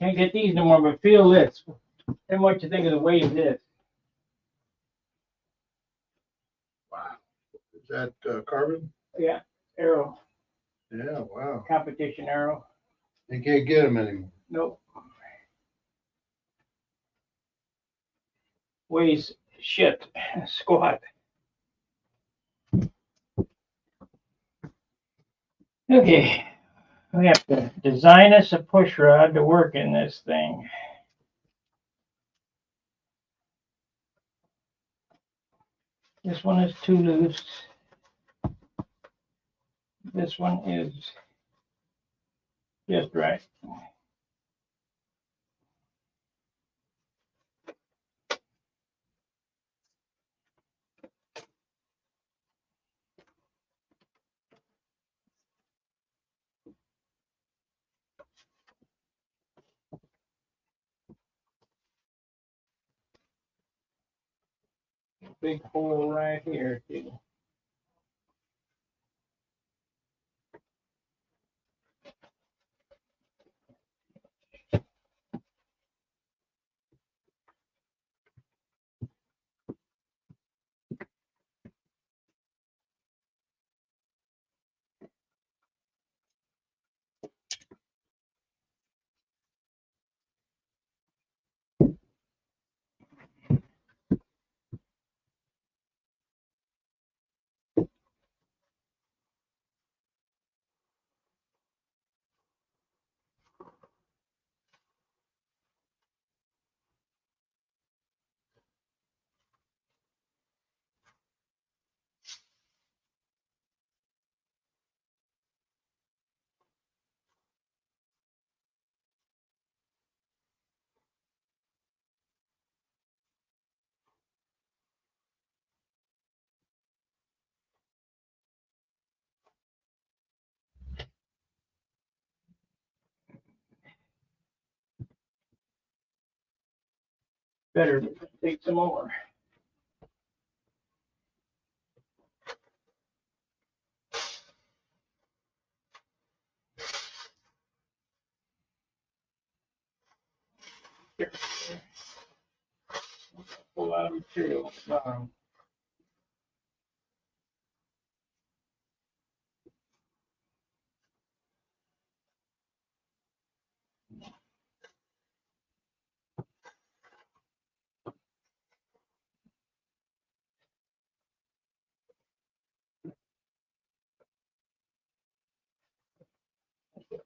Can't get these no more, but feel this. And what you think of the weight of this? Wow. Is that carbon? Yeah, arrow, Yeah, wow. competition arrow. You can't get them anymore. Nope. Weighs shit. Squat. Okay. We have to design us a push rod to work in this thing. This one is too loose. This one is just right. Big hole right here, too. Better take some more. Here. A lot of material.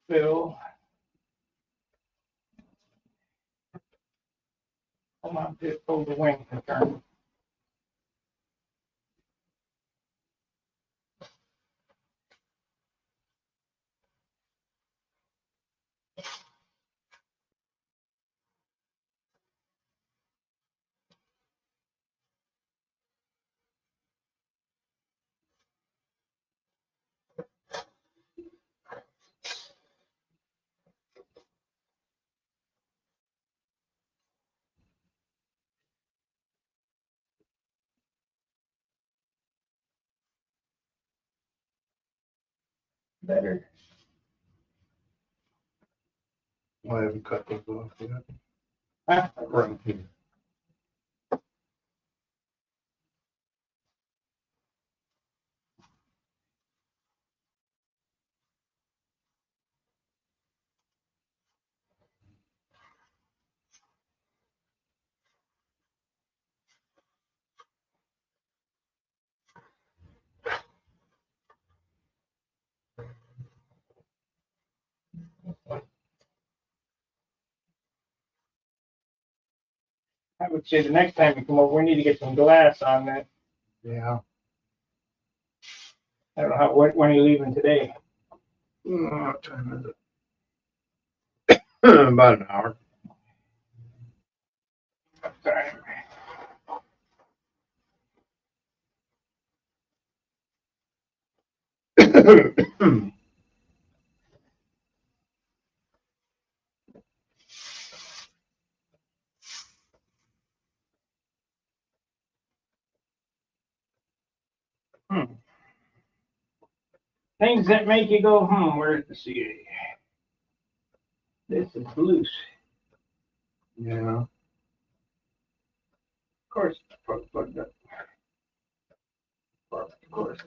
Fill. Come on, just pull the wing and turn. Better. I haven't cut those off yet. Huh? Right here. I would say the next time you come over, we need to get some glass on that. Yeah. I don't know how, when are you leaving today? What time is it? About an hour. Sorry. Things that make you go, where's the CA? This is loose. Yeah. Of course, plugged up. Of course.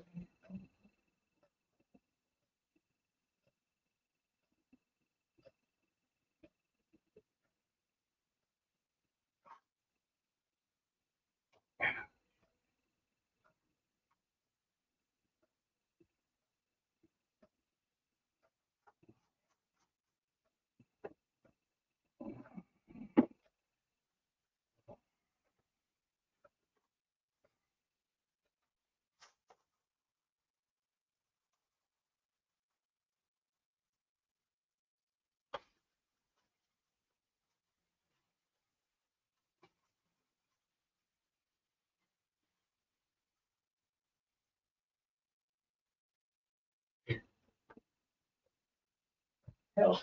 Hell,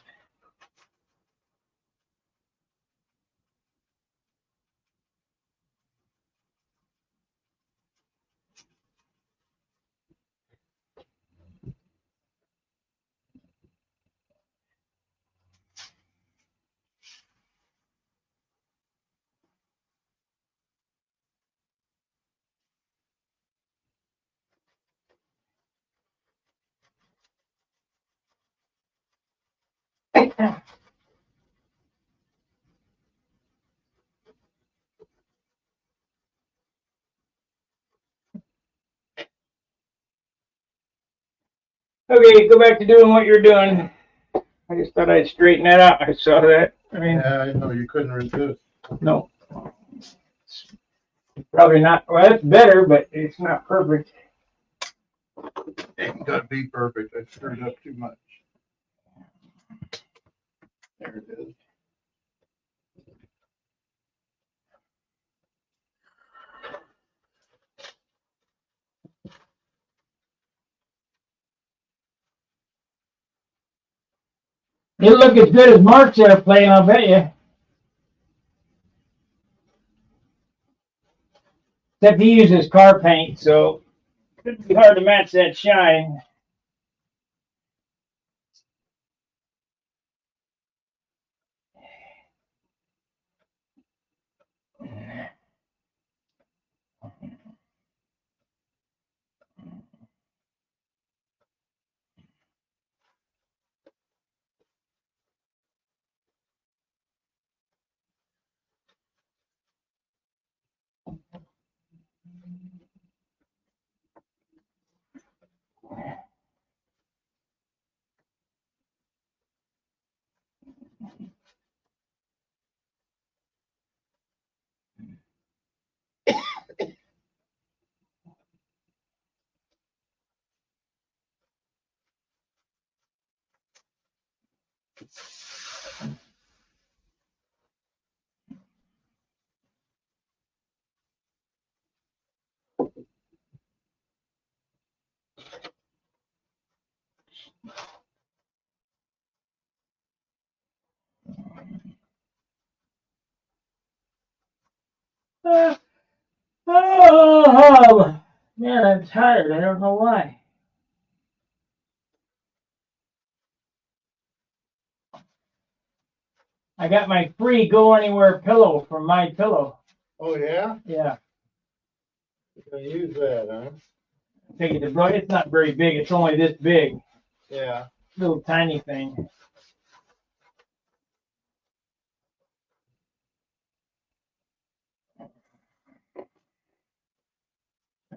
okay, go back to doing what you're doing. I just thought I'd straighten that out. I saw that. I mean, Yeah, I know, you couldn't resist. no. Probably not. Well, it's better, but it's not perfect. It ain't gotta be perfect, I screwed up too much. There it is. It'll look as good as Mark's airplane, I'll bet you. Except he uses car paint, so it'd be hard to match that shine. Oh, man, I'm tired. I don't know why. I got my free Go Anywhere pillow from My Pillow. Oh, yeah? Yeah, You can use that, huh? take it to bro. It's not very big. It's only this big, Yeah. little tiny thing.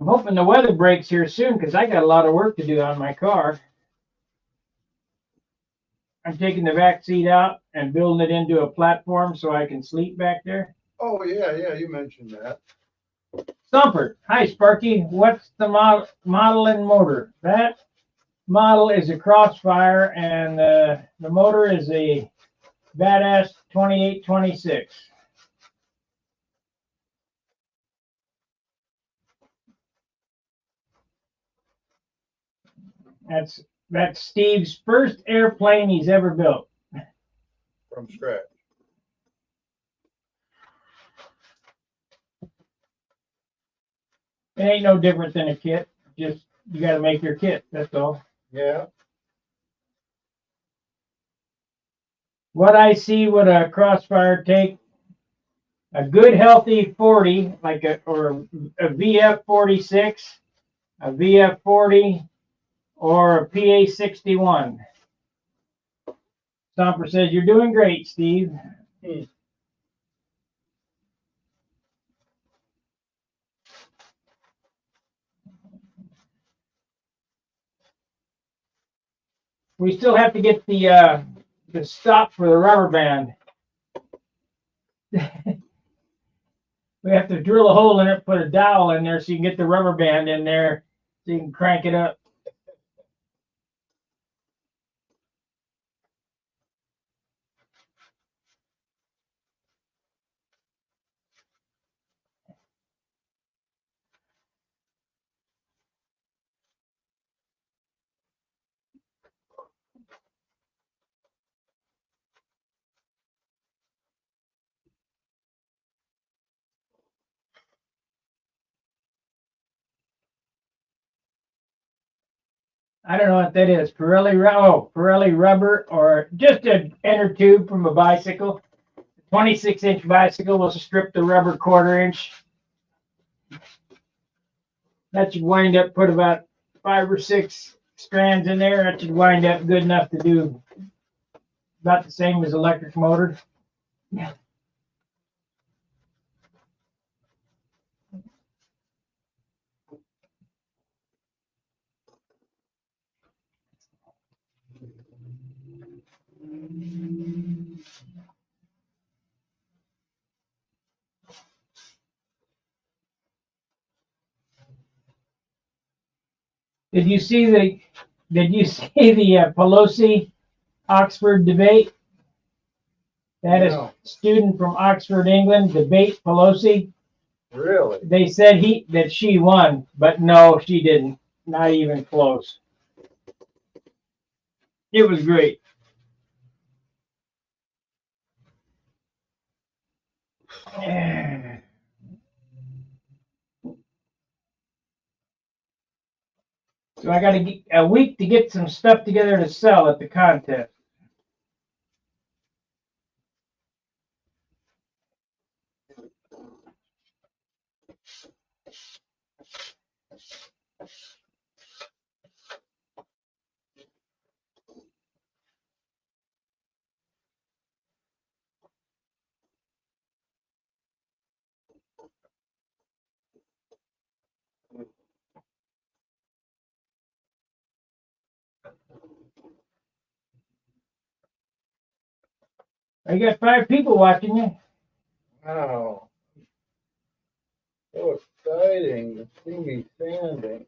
I'm hoping the weather breaks here soon because I got a lot of work to do on my car. I'm taking the back seat out and building it into a platform so I can sleep back there. Oh, yeah, you mentioned that. Stumper, hi Sparky. What's the model and motor? That model is a Crossfire, and the motor is a Badass 2826. That's Steve's first airplane he's ever built. From scratch. It ain't no different than a kit. Just you got to make your kit. That's all. Yeah. What I see would a Crossfire take a good healthy 40, like or a VF 46, a VF 40, or a PA 61. Stomper says, "You're doing great, Steve." We still have to get the stop for the rubber band. We have to drill a hole in it, put a dowel in there so you can get the rubber band in there so you can crank it up. I don't know what that is. Pirelli rubber, or just an inner tube from a bicycle. 26-inch bicycle will strip the rubber 1/4 inch. That should wind up, put about 5 or 6 strands in there. That should wind up good enough to do about the same as electric motor. Yeah. Did you see the Pelosi Oxford debate? That is No. student from Oxford, England, debate Pelosi. Really? They said that she won, but no, she didn't. Not even close. It was great. So I got to get a week to get some stuff together to sell at the contest. I got 5 people watching you. Wow. So exciting to see me sanding.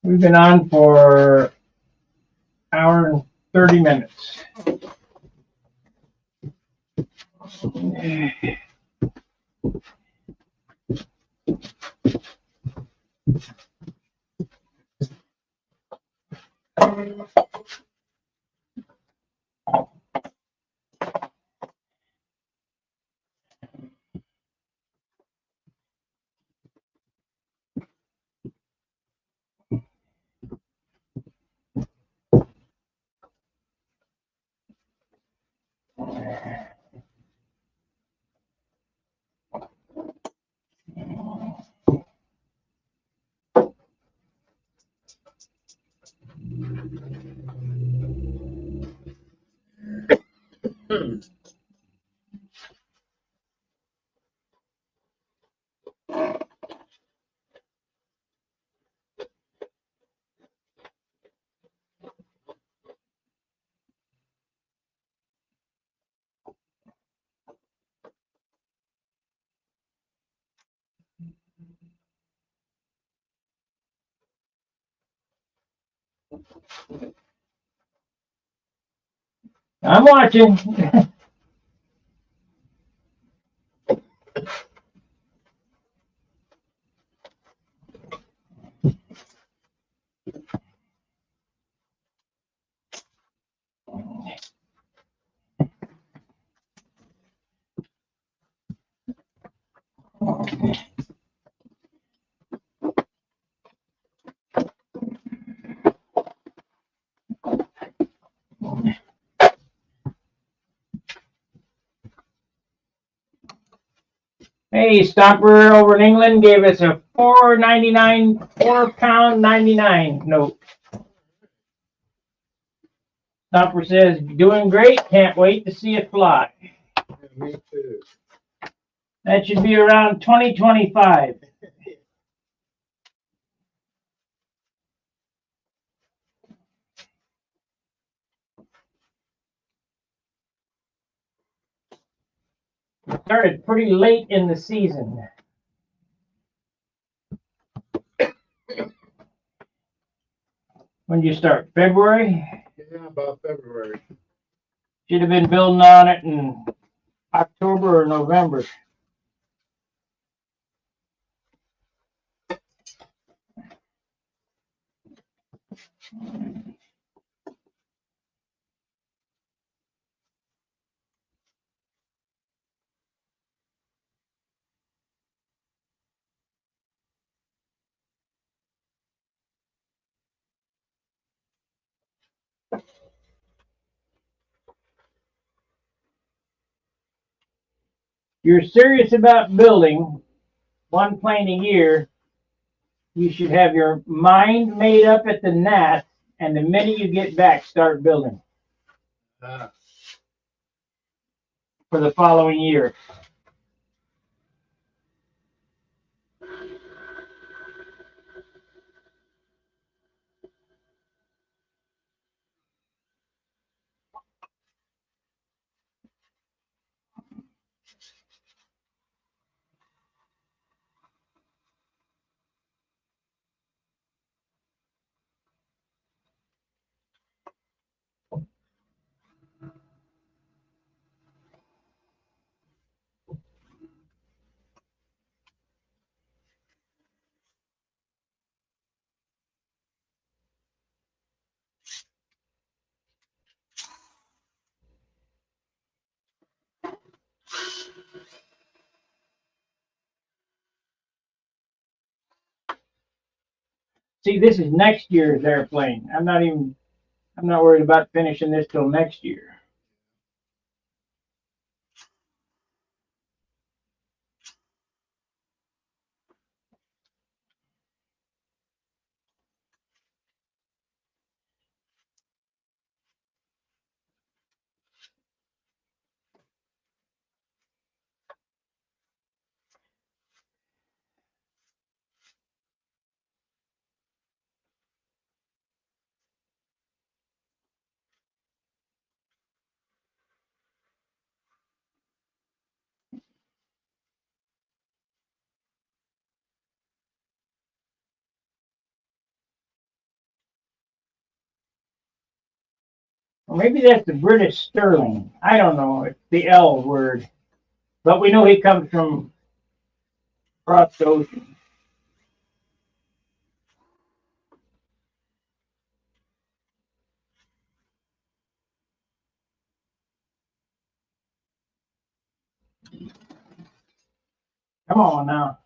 We've been on for 1 hour and 30 minutes. I'm watching. Hey, Stomper over in England gave us a £4.99, £4 99 note. Stomper says, doing great, can't wait to see it fly. Yeah, me too. That should be around 2025. Started pretty late in the season. When did you start? February? Yeah, about February. Should have been building on it in October or November. You're serious about building one plane a year, you should have your mind made up at the gnat, and the minute you get back, start building Ah, for the following year. See, this is next year's airplane. I'm not worried about finishing this till next year. Or maybe that's the British sterling. I don't know. It's the L word. But we know he comes from across the ocean. Come on now.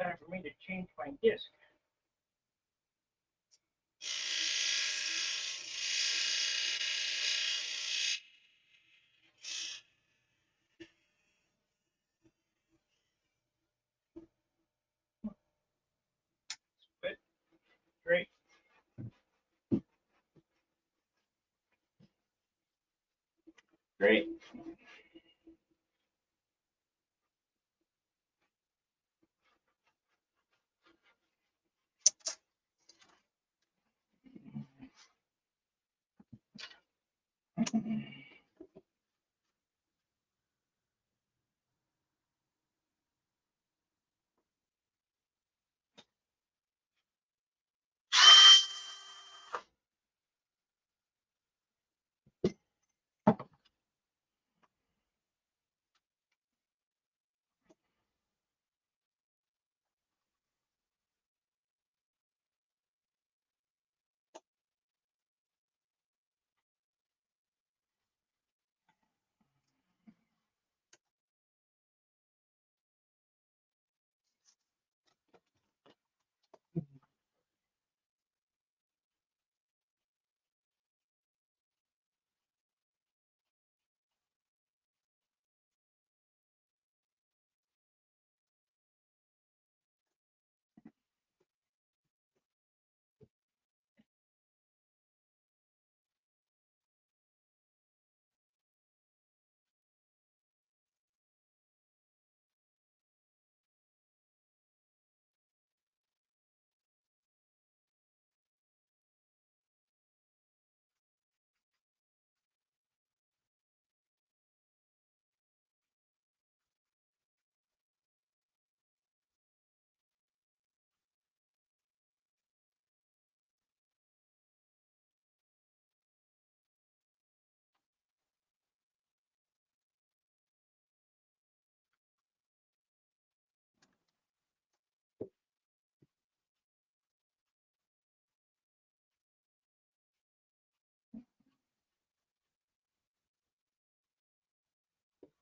Time for me to change my disc. But great. Great.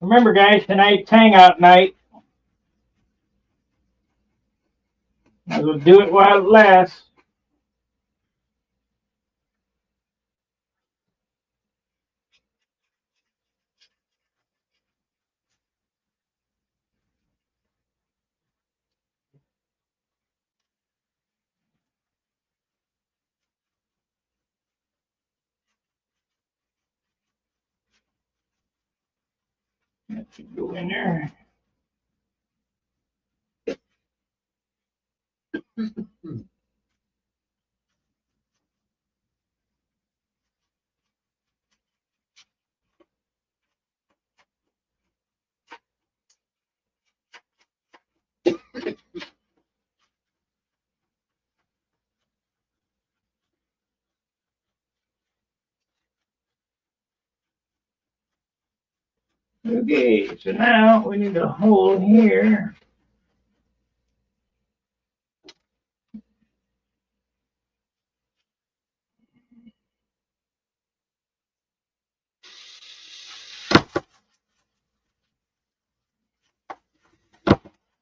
Remember, guys, tonight's hangout night. We'll do it while it lasts. That should go in there. Okay, so now we need a hole here.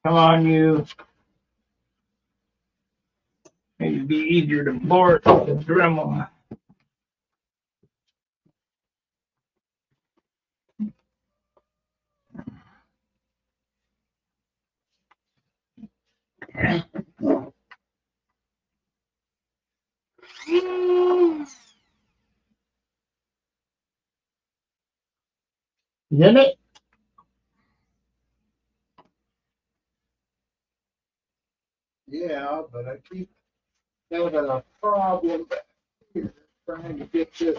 Come on, you. Maybe it'd be easier to bore it with the Dremel. Isn't it? Yeah, but I keep having a problem back here trying to get this.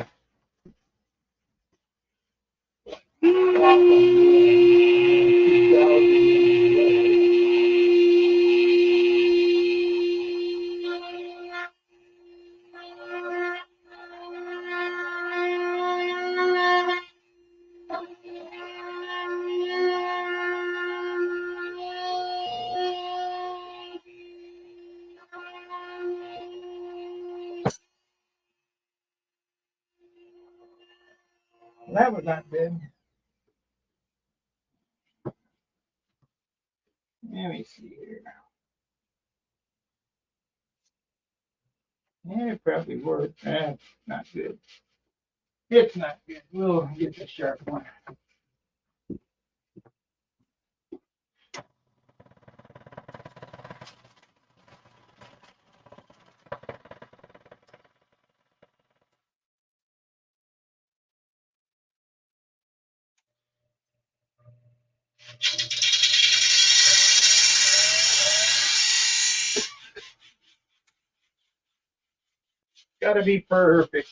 That was not good. Let me see here. Yeah, it probably worked. That's not good. It's not good. We'll get the sharp one. Gotta be perfect.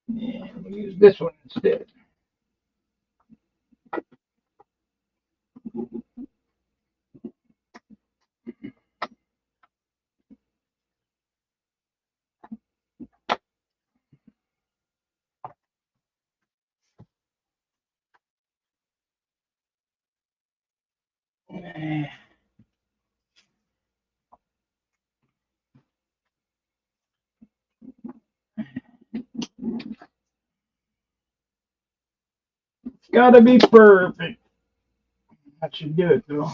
Yeah, we'll use this one instead. Gotta be perfect. That should do it though.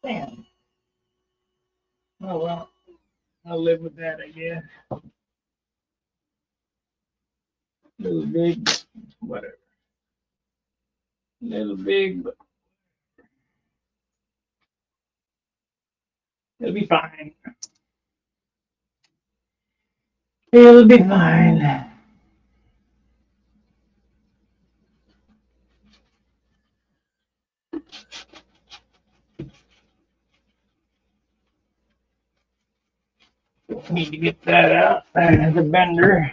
Damn. Oh well, I'll live with that, I guess. A little big, but whatever. A little big, but it'll be fine. It'll be fine. Need to get that out. There's a bender.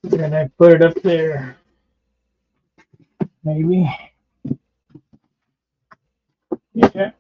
Then I put it up there. Maybe. Yeah.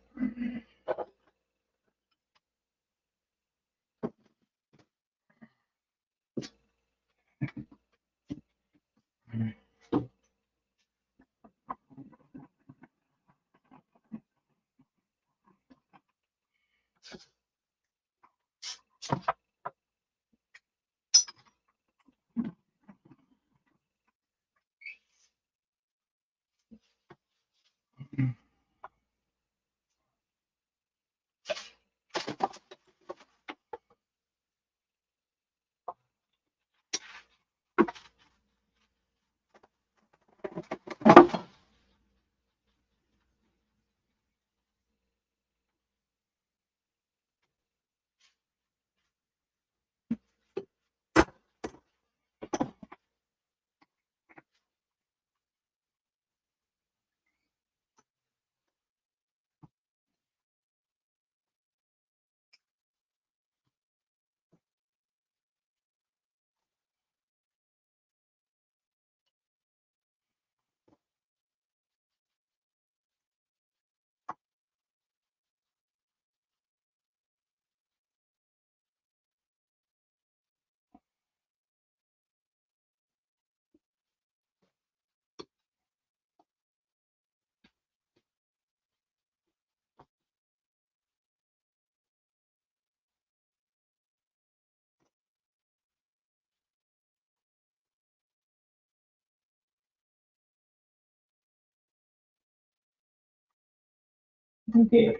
Okay.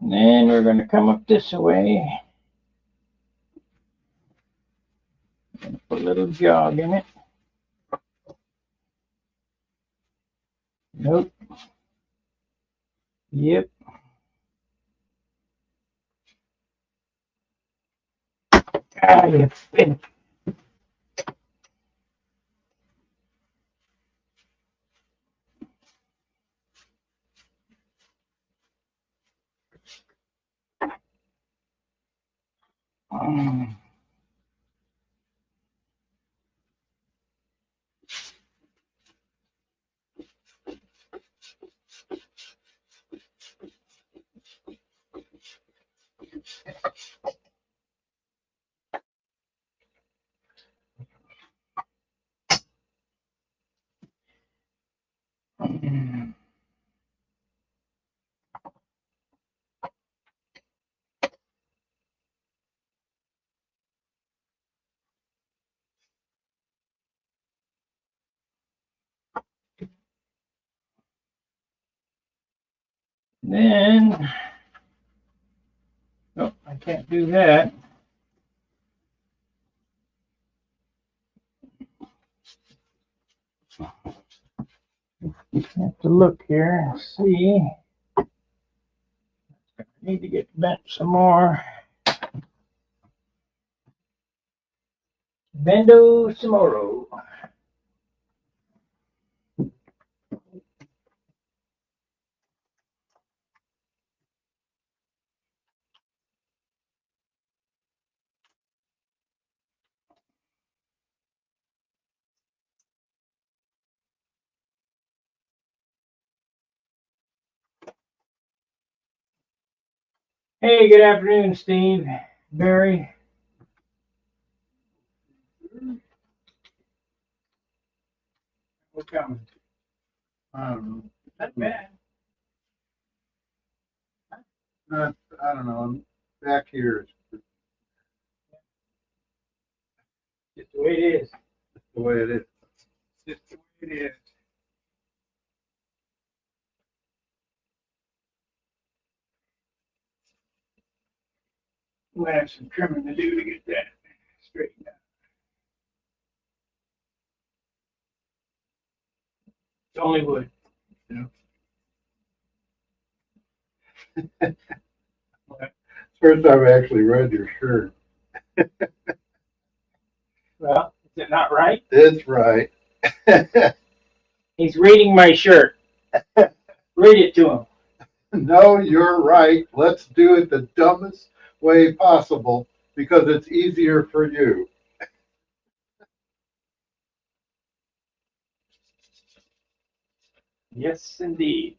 And then we're going to come up this way. Put a little jog in it. Nope. Yep. Ah, you fin. Then, oh, I can't do that. Have to look here and see. Need to get bent some more. Bendo Samoro. Hey, good afternoon, Steve. Barry. We're coming. I don't know. Not bad. Not, I don't know. I'm back here. It's Just the way it is. the way it is. Just the way it is. We'll have some trimming to do to get that straightened out. It's only wood. First I've actually read your shirt. Well, is it not right? It's right. He's reading my shirt. Read it to him. No, you're right. Let's do it the dumbest way possible because it's easier for you. Yes, indeed.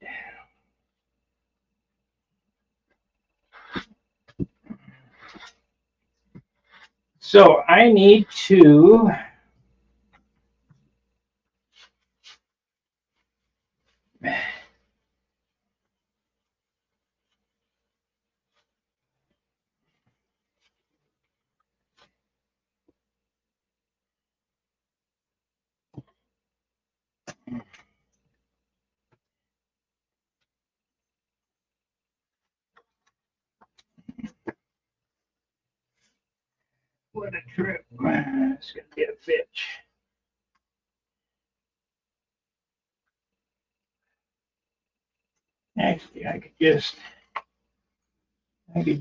So I need to what a trip. It's gonna be a bitch. Actually, I could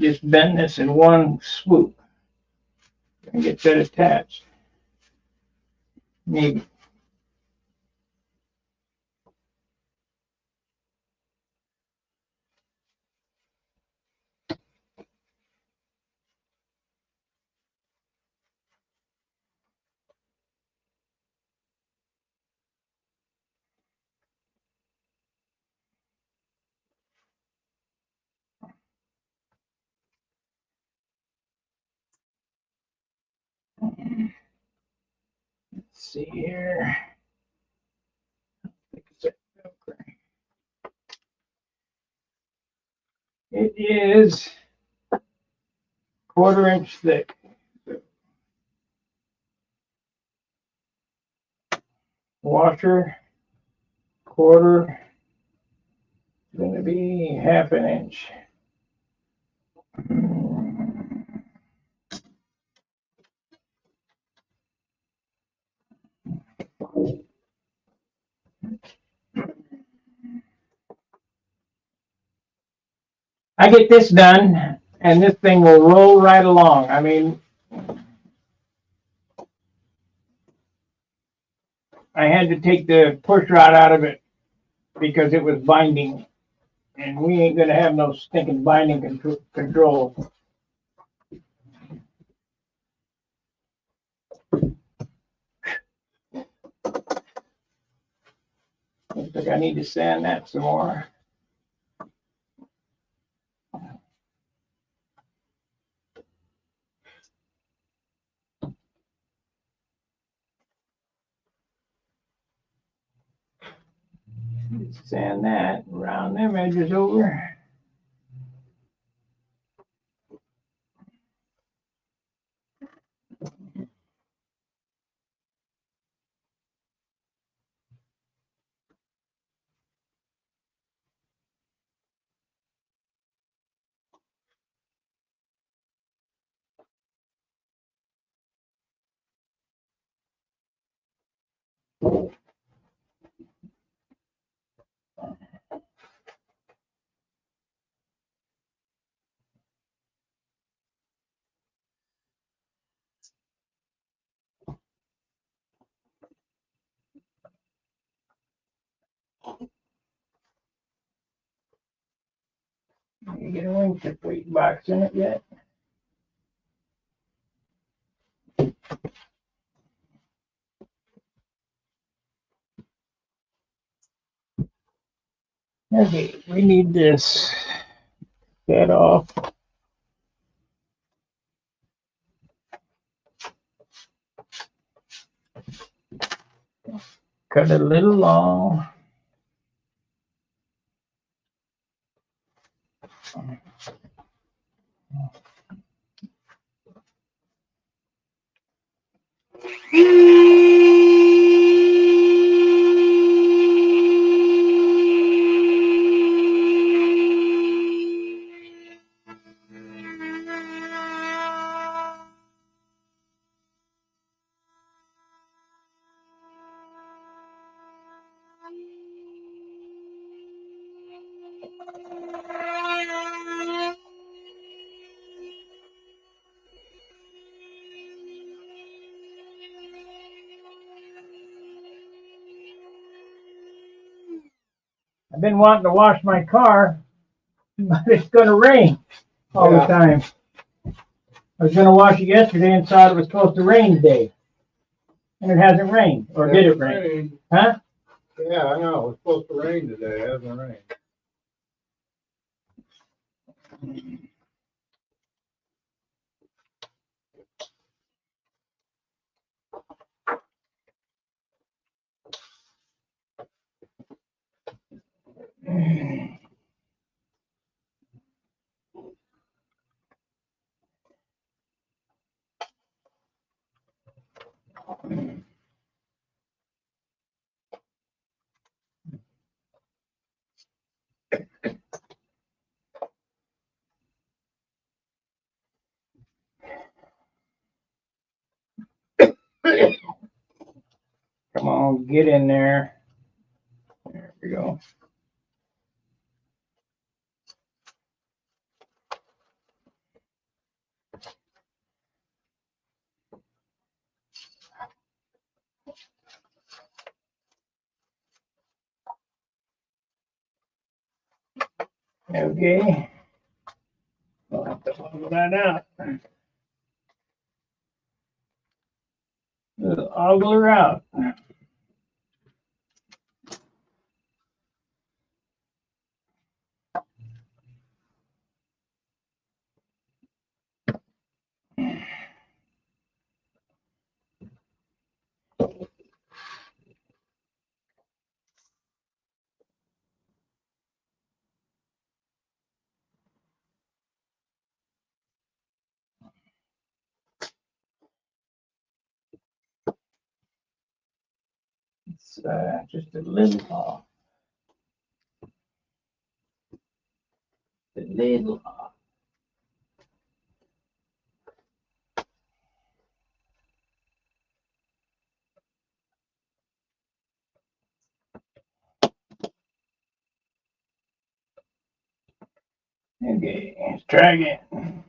just bend this in one swoop and get that attached. Maybe. Let's see here. It is 1/4 inch thick. Washer, quarter, going to be 1/2 inch. I get this done, and this thing will roll right along. I mean, I had to take the push rod out of it because it was binding, and we ain't gonna have no stinking binding control. Looks like I need to sand that some more. Sand that, round them edges over. You get a wing tip weight box in it yet? Okay, we need this set off. Cut it a little long. I've been wanting to wash my car, but it's gonna rain all the time. I was gonna wash it yesterday and thought it was supposed to rain today. And it hasn't rained, or did it rain? Huh? Yeah, I know. It's supposed to rain today. It hasn't rained. Come on, get in there. There we go. Okay. I'll have to pull that out. Ogle her out. just a little off. A little off. Okay, let's try again.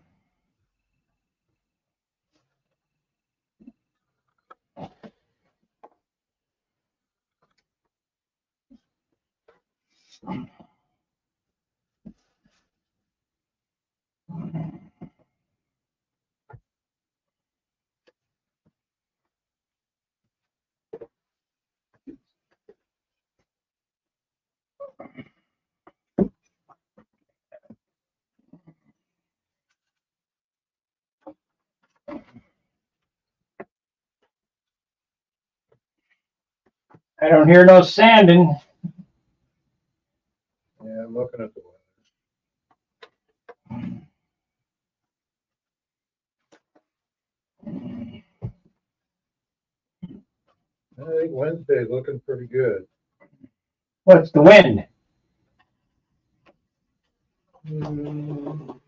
I don't hear no sanding. Yeah, I'm looking at the weather. I think Wednesday's looking pretty good. What's the wind? Mm,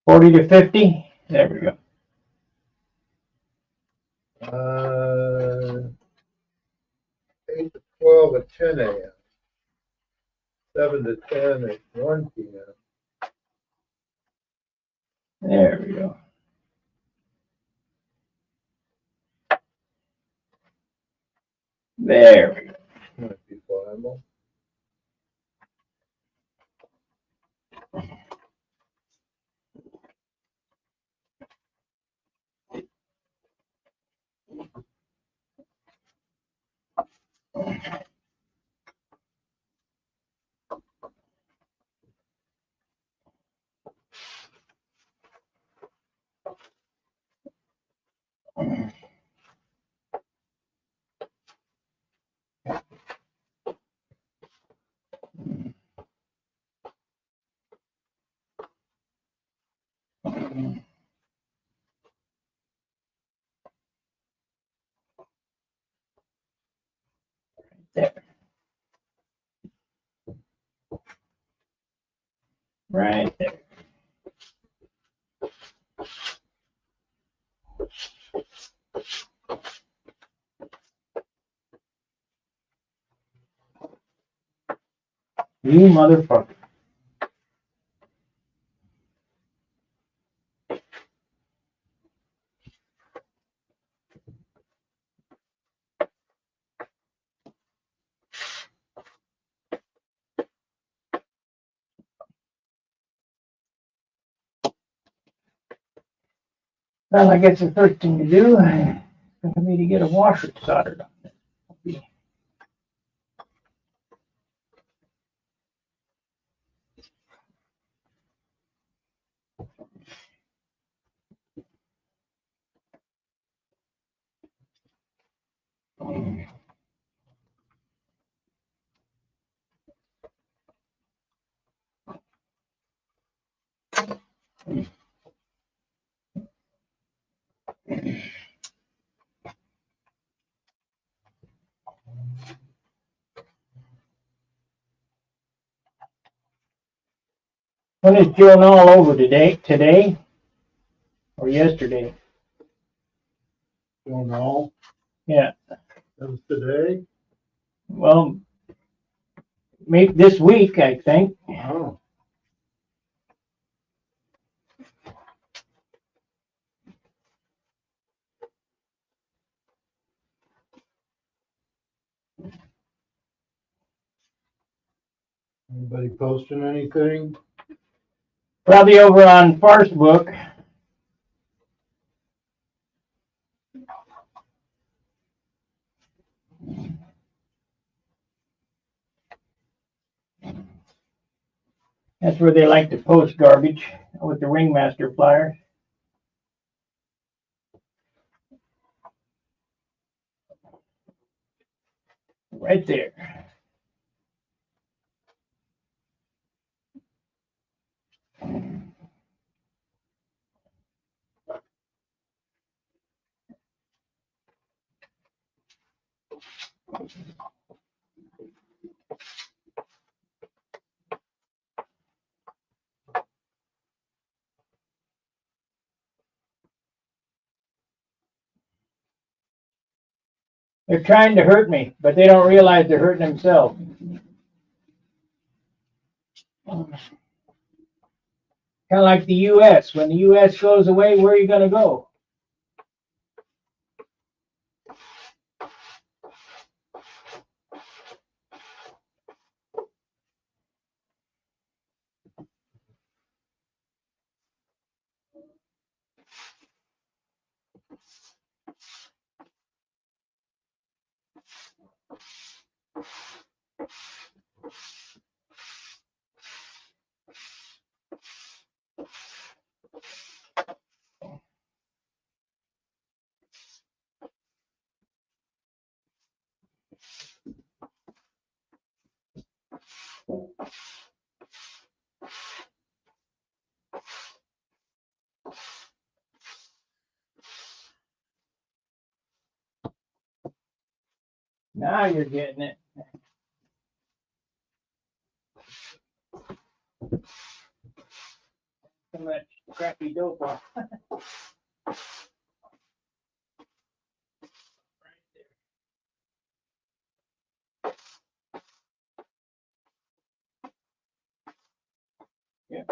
40 to 50? There we go. 8 to 12 at 10 a.m. 7 to 10 at 1 p.m. There we go. There we go. Might be flyable. There. Right there. You motherfucker. Well, I guess the first thing to do is for me to get a washer soldered on it. When is Joe Knoll over today? Today or yesterday? Don't know. Yeah. That was today? Well, maybe this week, I think. Oh. Anybody posting anything? Probably over on Facebook. That's where they like to post garbage with the Ringmaster flyers. Right there. They're trying to hurt me, but they don't realize they're hurting themselves. Kind of like the U.S. When the U.S. goes away, where are you going to go? Now you're getting it. Some of that crappy dope off. Yeah.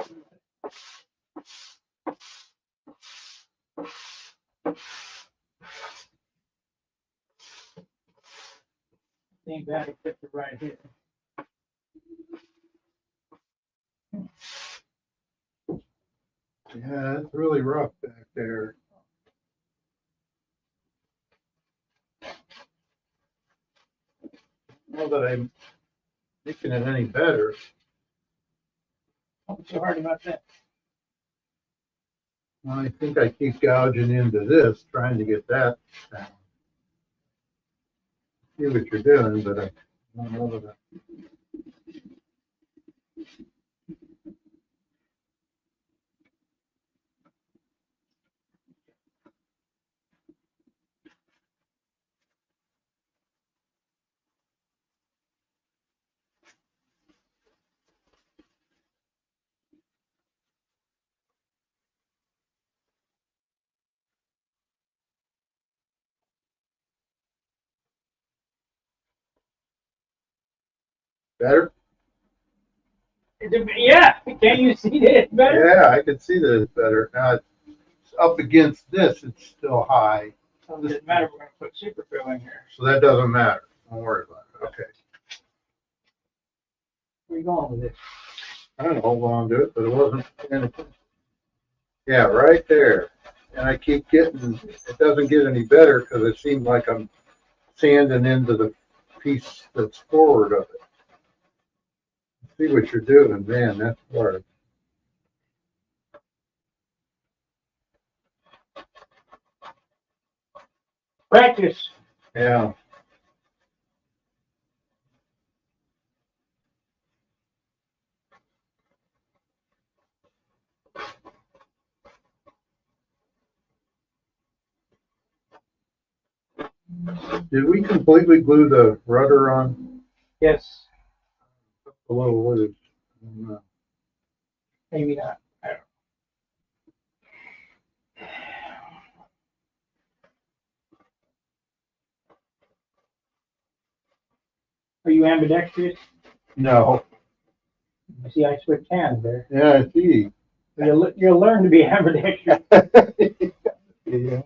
Think that'll fit it right here. Yeah, it's really rough back there. Not that I'm making it any better. What's so hard about that? I think I keep gouging into this, trying to get that down. See what you're doing, but I don't know that. Better? Yeah, can't you see that better? Yeah, I can see that it's better. Now, it's up against this, it's still high. It doesn't matter. We're going to put super fill in here. So that doesn't matter. Don't worry about it. Okay. Where are you going with this? I don't hold on to it, but it wasn't. Yeah, right there. And I keep getting, it doesn't get any better because it seems like I'm sanding into the piece that's forward of it. See what you're doing, man, that's hard. Practice. Yeah. Did we completely glue the rudder on? Yes. A little loose. I don't know. Maybe not. I don't know. Are you ambidextrous? No. I see I switched hands there. Yeah, I see. You'll learn to be ambidextrous. Yeah.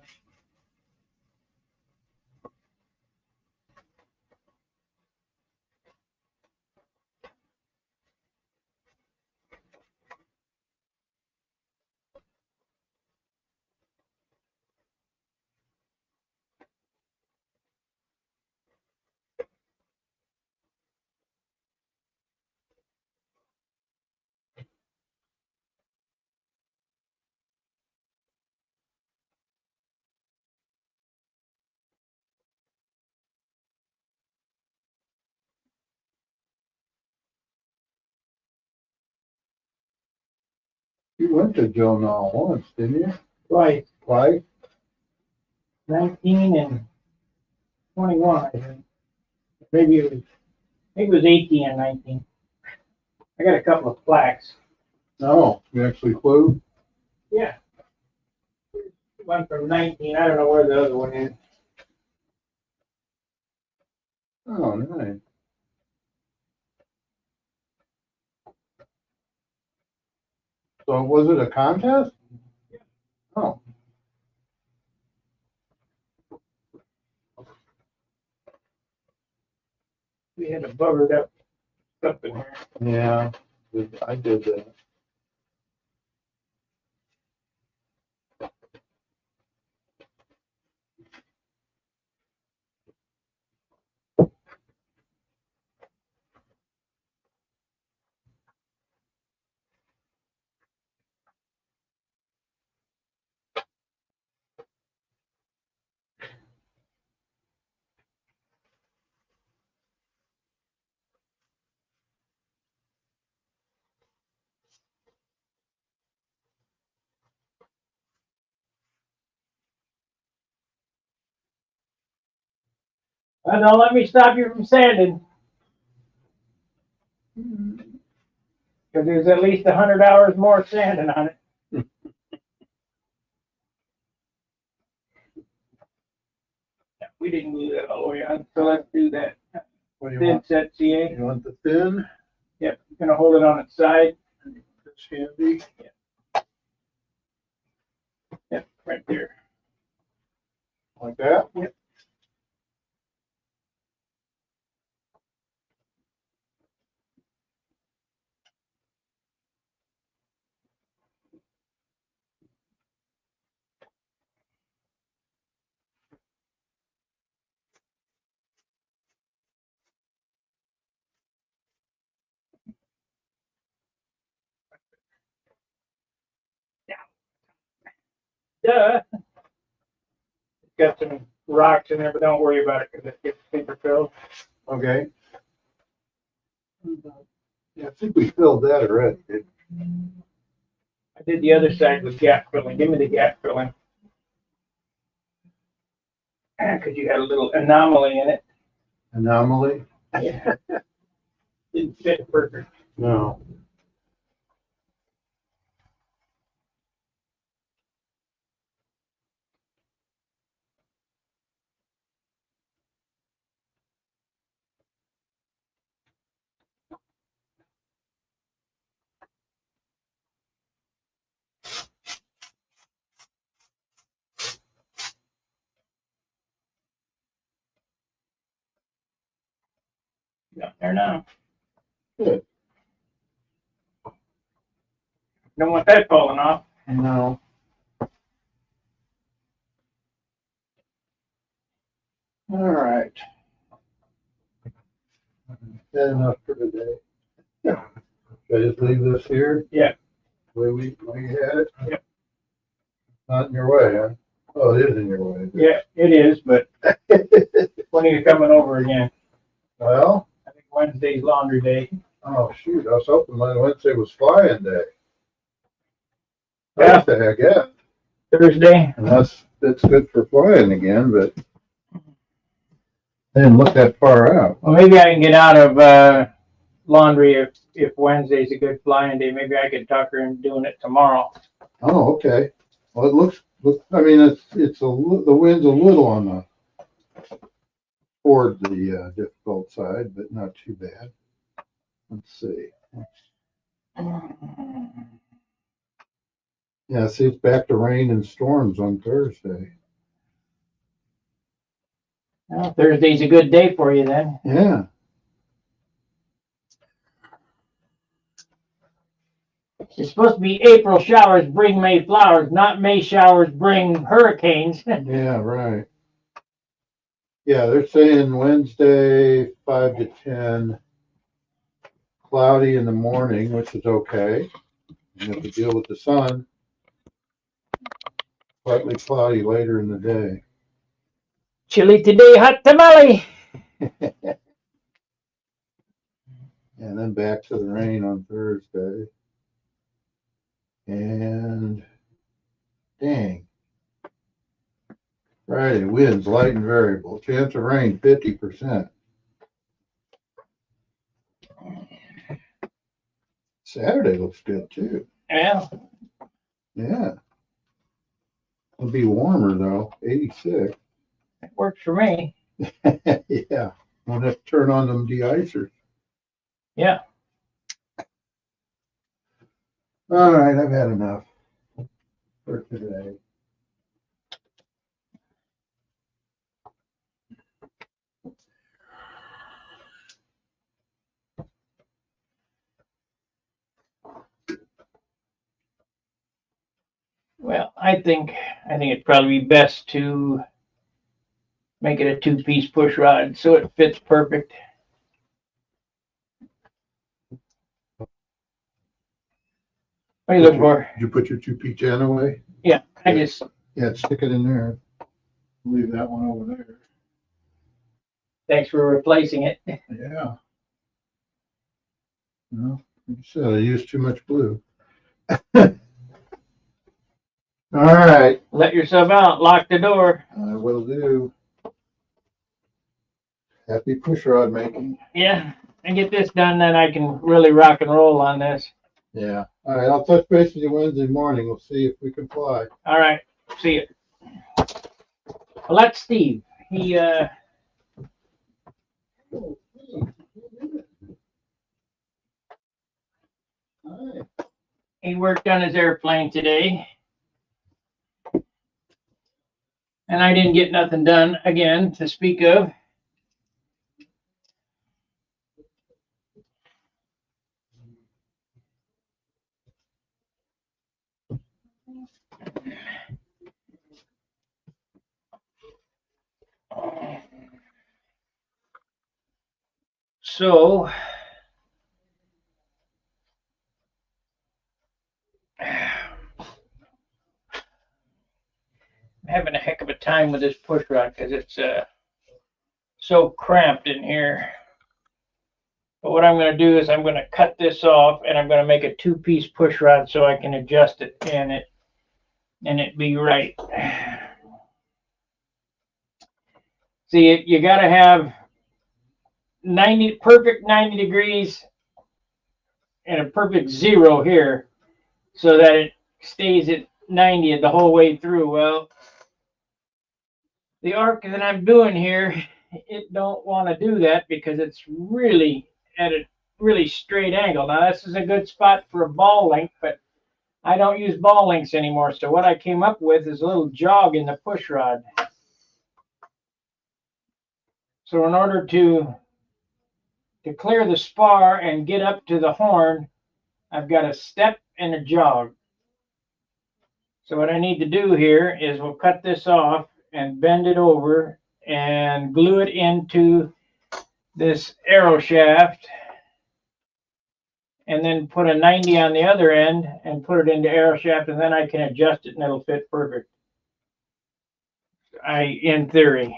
You went to Joe Knoll once, didn't you? Twice. Twice? 19 and 21, I think. Maybe it was, I think it was 18 and 19. I got a couple of plaques. Oh, you actually flew? Yeah. One from 19. I don't know where the other one is. Oh, nice. So was it a contest? Oh, We had a buggered up stuff in here. yeah, I did that. Don't let me stop you from sanding. Because there's at least 100 hours more sanding on it. We didn't do that all the way on, so let's do that. What do you Thin want? set CA. You want the thin? Yep, gonna hold it on its side. That's handy. Yep, right there. Like that? Yep. Duh. It's got some rocks in there, but don't worry about it because it gets super filled. Okay. Yeah, I think we filled that already. I did the other side with gap filling. Give me the gap filling. Because you had a little anomaly in it. Anomaly? Yeah. Didn't fit perfect. No. No, there now. Good. Don't want that falling off. No. All right. That enough for today. Yeah. Should I just leave this here? Yeah. The way we had it? Yep. Not in your way, huh? Oh, it is in your way. Yeah, it is, but when are you coming over again? Well, I think Wednesday's laundry day. oh shoot, I was hoping Wednesday was flying day. Yeah. Thursday, I guess. Thursday. Unless it's good for flying again, but I didn't look that far out. Well, maybe I can get out of laundry if Wednesday's a good flying day. Maybe I could talk her into doing it tomorrow. Oh, okay. Well, it looks, I mean, the wind's a little on the, toward the difficult side, but not too bad. Let's see. Yeah, see, it's back to rain and storms on Thursday. Well, Thursday's a good day for you then. Yeah. It's supposed to be April showers bring May flowers, not May showers bring hurricanes. Yeah, right. Yeah, they're saying Wednesday, 5 to 10, cloudy in the morning, which is okay. You have to deal with the sun. Slightly cloudy later in the day. Chilly today, hot tamale. And then back to the rain on Thursday. And dang. Friday, winds light and variable. Chance of rain 50%. Saturday looks good too. Yeah, Yeah. It'll be warmer though, 86. it works for me. Yeah. Won't have to turn on them de-icers. Yeah. All right, I've had enough for today. Well, I think it'd probably be best to make it a two-piece push rod so it fits perfect. What are you looking for? Did you put your 2-piece end away? Yeah, I just Yeah, stick it in there. Leave that one over there. thanks for replacing it. Yeah. No, like I said, I used too much glue. All right, Let yourself out. Lock the door. I will do. Happy push rod making. Yeah, and get this done, then I can really rock and roll on this. Yeah. All right, I'll touch base with you Wednesday morning. We'll see if we can fly. All right, see you. Well, that's Steve. He Hi. he worked on his airplane today, and I didn't get nothing done again to speak of. So I'm having a heck of a time with this push rod because it's so cramped in here. But what I'm going to do is I'm going to cut this off and I'm going to make a two-piece push rod so I can adjust it and it be right. See, you got to have 90 perfect 90 degrees and a perfect 0 here so that it stays at 90 the whole way through. Well, the arc that I'm doing here, it don't want to do that because it's really at a really straight angle. Now this is a good spot for a ball link, but I don't use ball links anymore. So what I came up with is a little jog in the push rod. So in order to clear the spar and get up to the horn, I've got a step and a jog. So what I need to do here is we'll cut this off and bend it over and glue it into this arrow shaft and then put a 90 on the other end and put it into arrow shaft, and then I can adjust it and it'll fit perfect. In theory.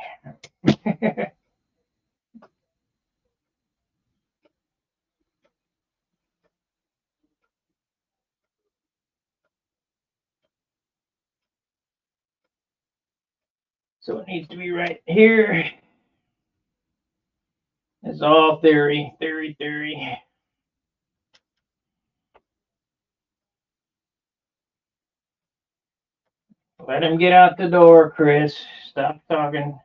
So it needs to be right here. It's all theory. Let him get out the door, Chris. Stop talking.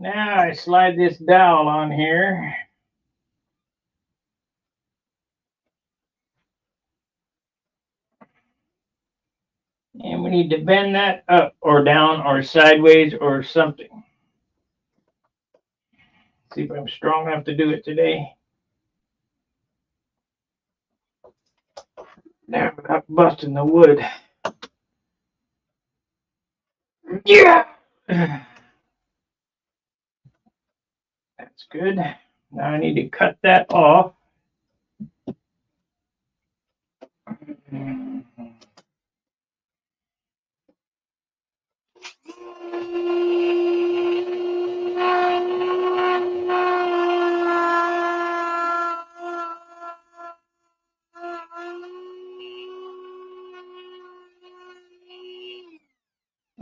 Now I slide this dowel on here. And we need to bend that up or down or sideways or something. See if I'm strong enough to do it today. Now I'm not busting the wood. Yeah. That's good. Now I need to cut that off.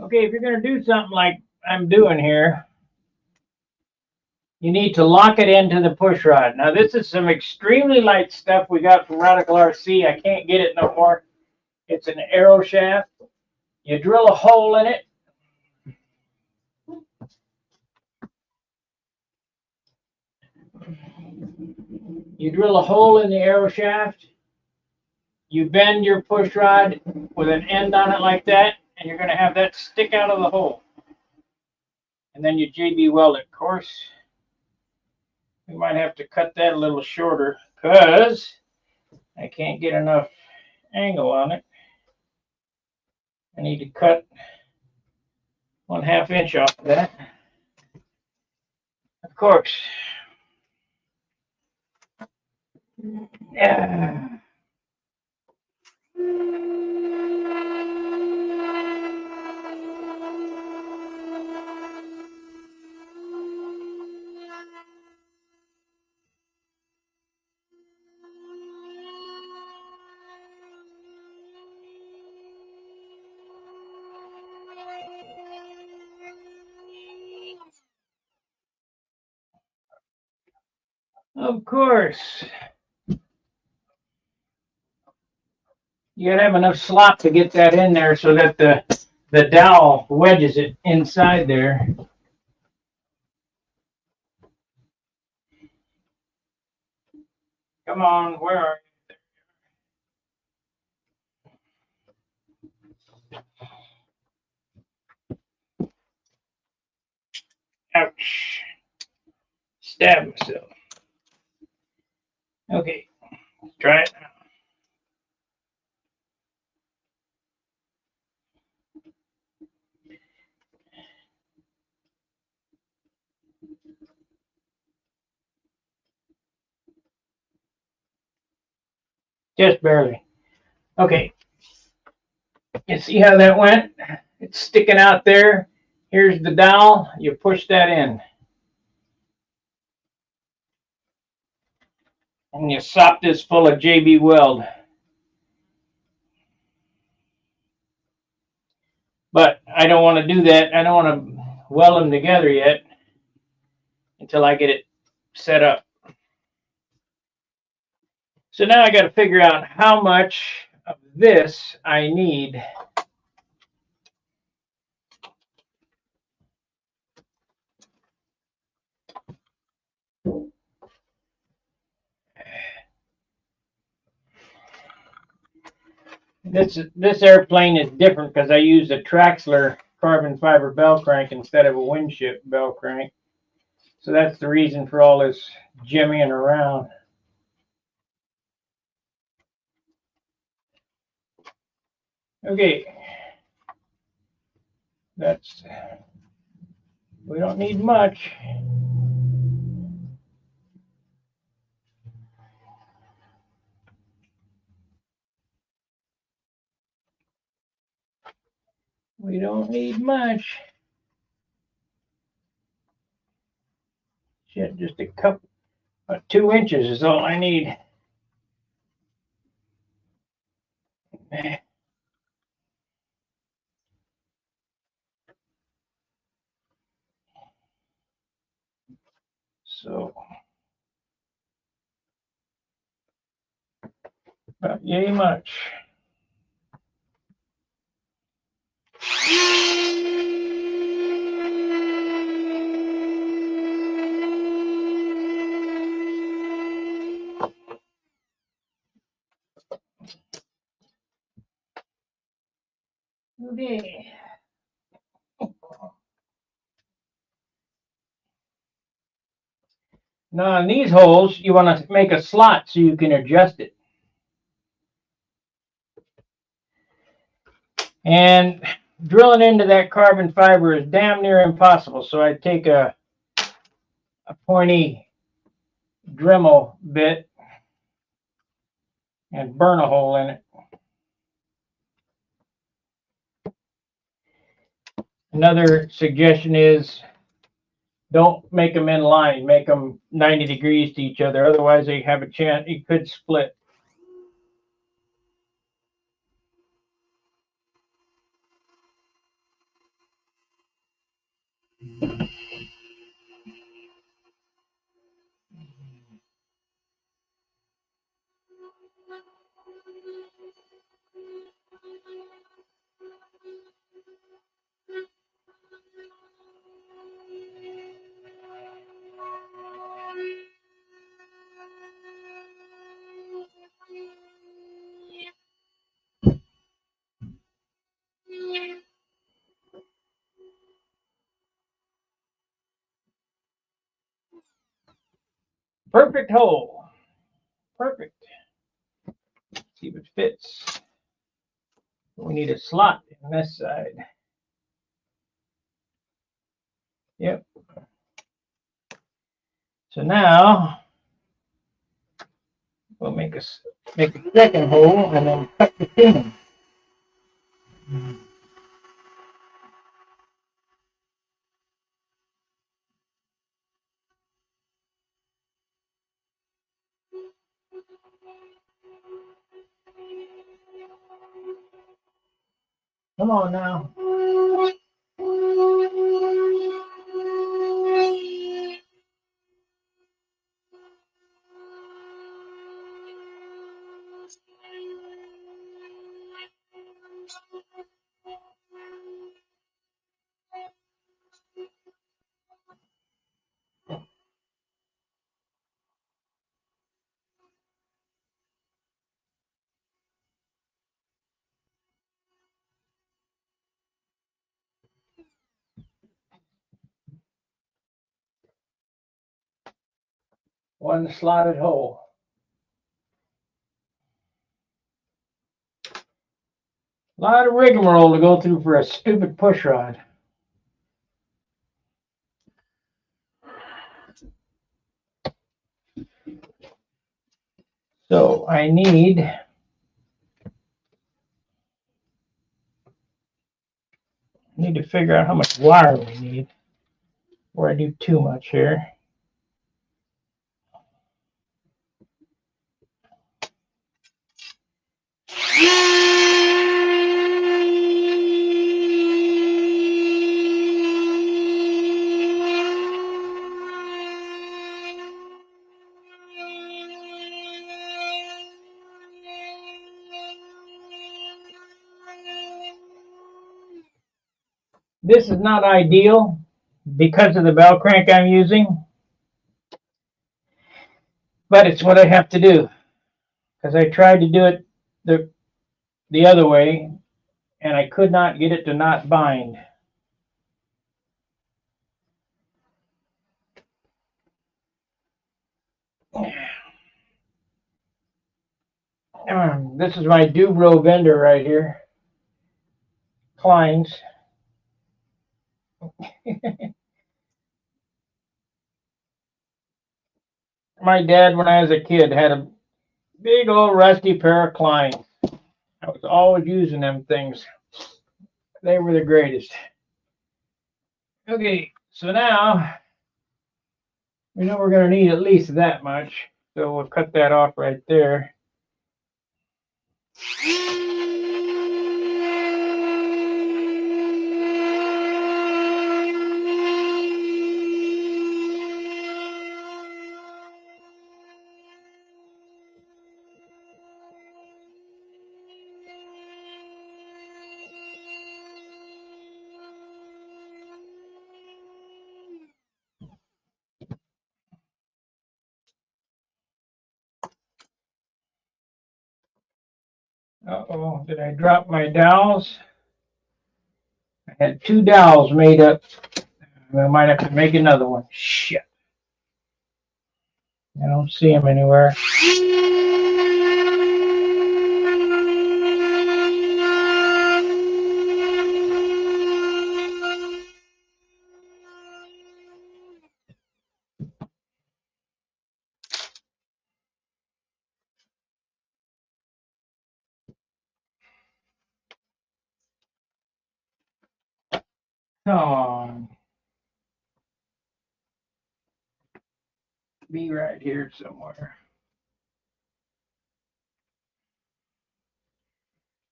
Okay, if you're going to do something like I'm doing here, you need to lock it into the push rod. Now, this is some extremely light stuff we got from Radical RC. I can't get it no more. It's an arrow shaft. You drill a hole in it. You drill a hole in the arrow shaft. You bend your push rod with an end on it like that, and you're going to have that stick out of the hole. And then you JB weld it. Of course, we might have to cut that a little shorter because I can't get enough angle on it. I need to cut 1/2 inch off of that. Of course. Yeah. Of course. You gotta have enough slop to get that in there so that the dowel wedges it inside there. Come on, where are you? Ouch. Stab myself. Okay, try it now. Just barely. Okay. You see how that went? It's sticking out there. Here's the dowel. You push that in. And you sop this full of JB weld. But I don't want to do that. I don't want to weld them together yet until I get it set up. So now I got to figure out how much of this I need. This airplane is different because I use a Traxler carbon fiber bell crank instead of a Winship bell crank. So that's the reason for all this jimmying around. Okay. We don't need much. We don't need much. Shit, just a couple, 2 inches is all I need. So, about yay much. Okay. Now in these holes, you want to make a slot so you can adjust it. And drilling into that carbon fiber is damn near impossible. So I take a pointy Dremel bit and burn a hole in it. Another suggestion is don't make them in line. Make them 90 degrees to each other. Otherwise, they have a chance. It could split. Perfect hole. Perfect. Let's see if it fits. We need a slot on this side. Yep. So now we'll make a second hole and then cut the seam. Come on now. One slotted hole. A lot of rigmarole to go through for a stupid push rod. So I need to figure out how much wire we need before I do too much here. This is not ideal because of the bell crank I'm using, but it's what I have to do because I tried to do it the other way and I could not get it to not bind. This is my Dubro vendor right here, Klein's. My dad, when I was a kid, had a big old rusty pair of Klein's. I was always using them things. They were the greatest. Okay, so now we know we're going to need at least that much. So we'll cut that off right there. Uh-oh, did I drop my dowels? I had 2 dowels made up. I might have to make another one. Shit. I don't see them anywhere. Come on. Be right here somewhere.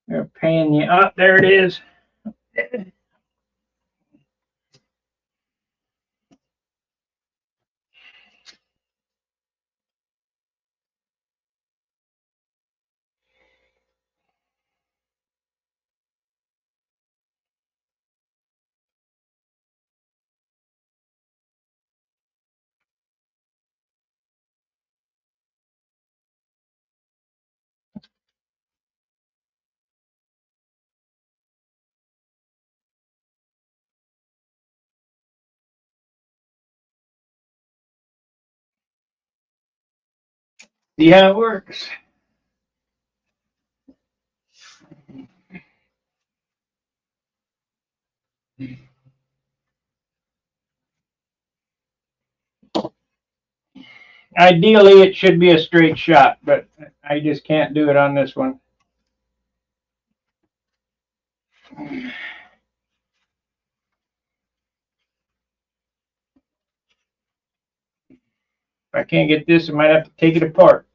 They're paying you up. There it is. See how it works. Ideally, it should be a straight shot, but I just can't do it on this one. If I can't get this, I might have to take it apart.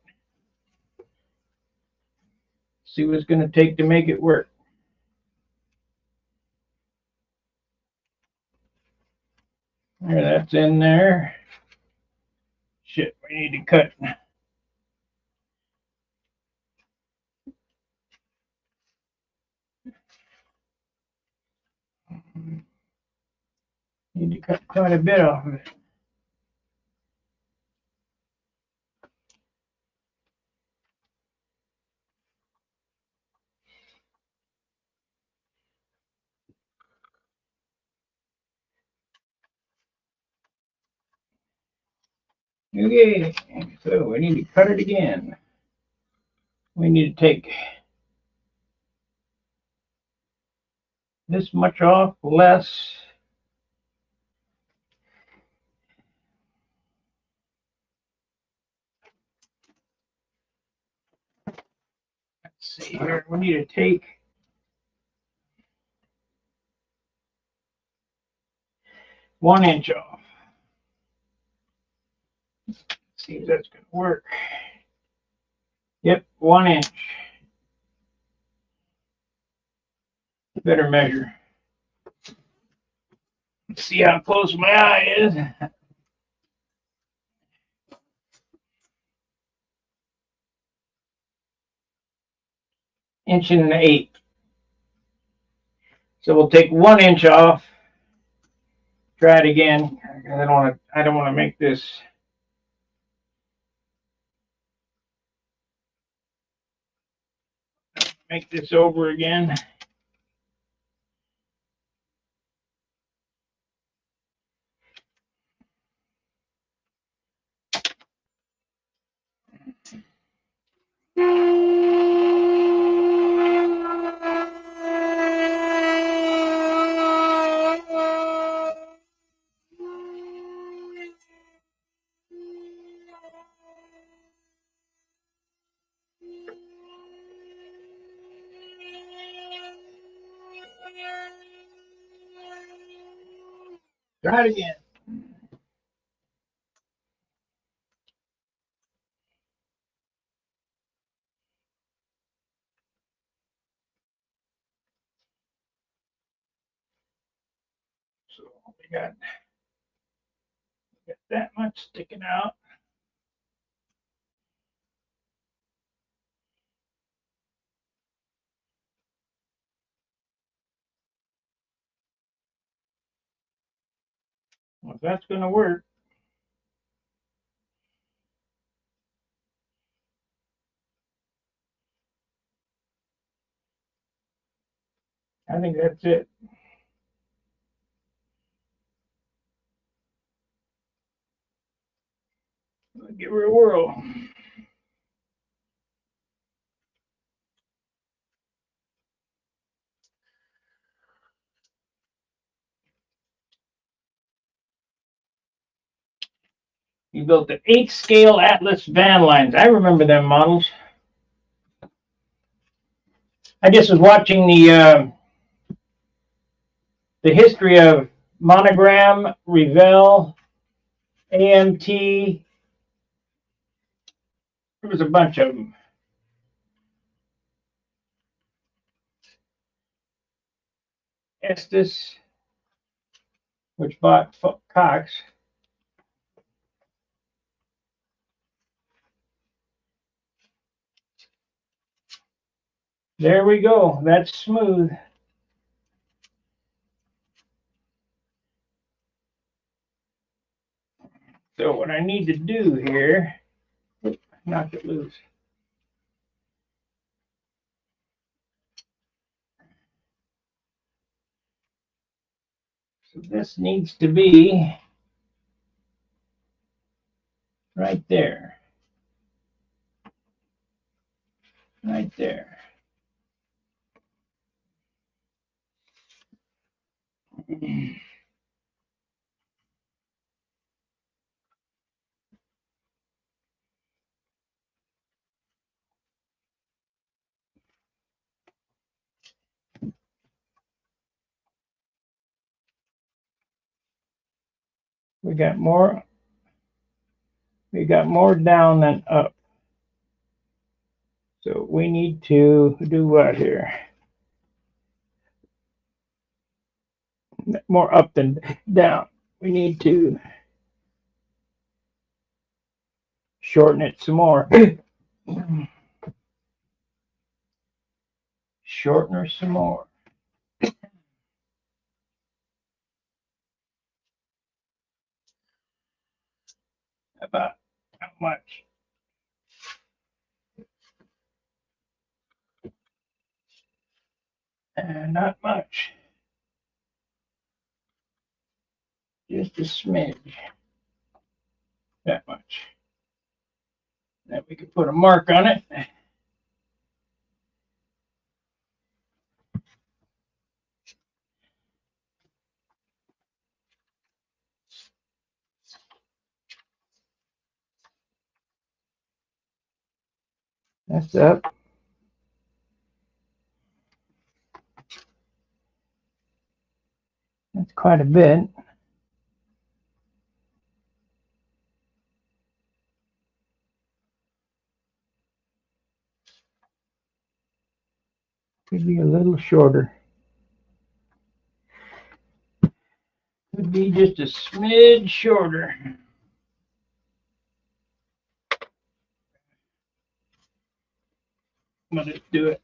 See what it's going to take to make it work. There, that's in there. Shit, we need to cut. Need to cut quite a bit off of it. Okay, so we need to cut it again. We need to take this much off, less. Let's see here. We need to take 1 inch off. Let's see if that's going to work. Yep, 1 inch. Better measure. Let's see how close my eye is. Inch and 1/8. So we'll take 1 inch off. Try it again. I don't want to make this. Make this over again. Try it again. So we got that much sticking out. Well, if that's going to work, I think that's it. Give her a whirl. He built the 8th scale Atlas van lines. I remember them models. I just was watching the the history of Monogram, Revell, AMT. There was a bunch of them. Estes, which bought Cox. There we go. That's smooth. So what I need to do here, knock it loose. So this needs to be right there. Right there. We got more down than up. So we need to do what here? More up than down. We need to shorten it some more. Shorten her some more. About how much? Not much. Just a smidge. That much. Then we can put a mark on it. That's up. That's quite a bit. Could be a little shorter. Could be just a smidge shorter. We'll just do it.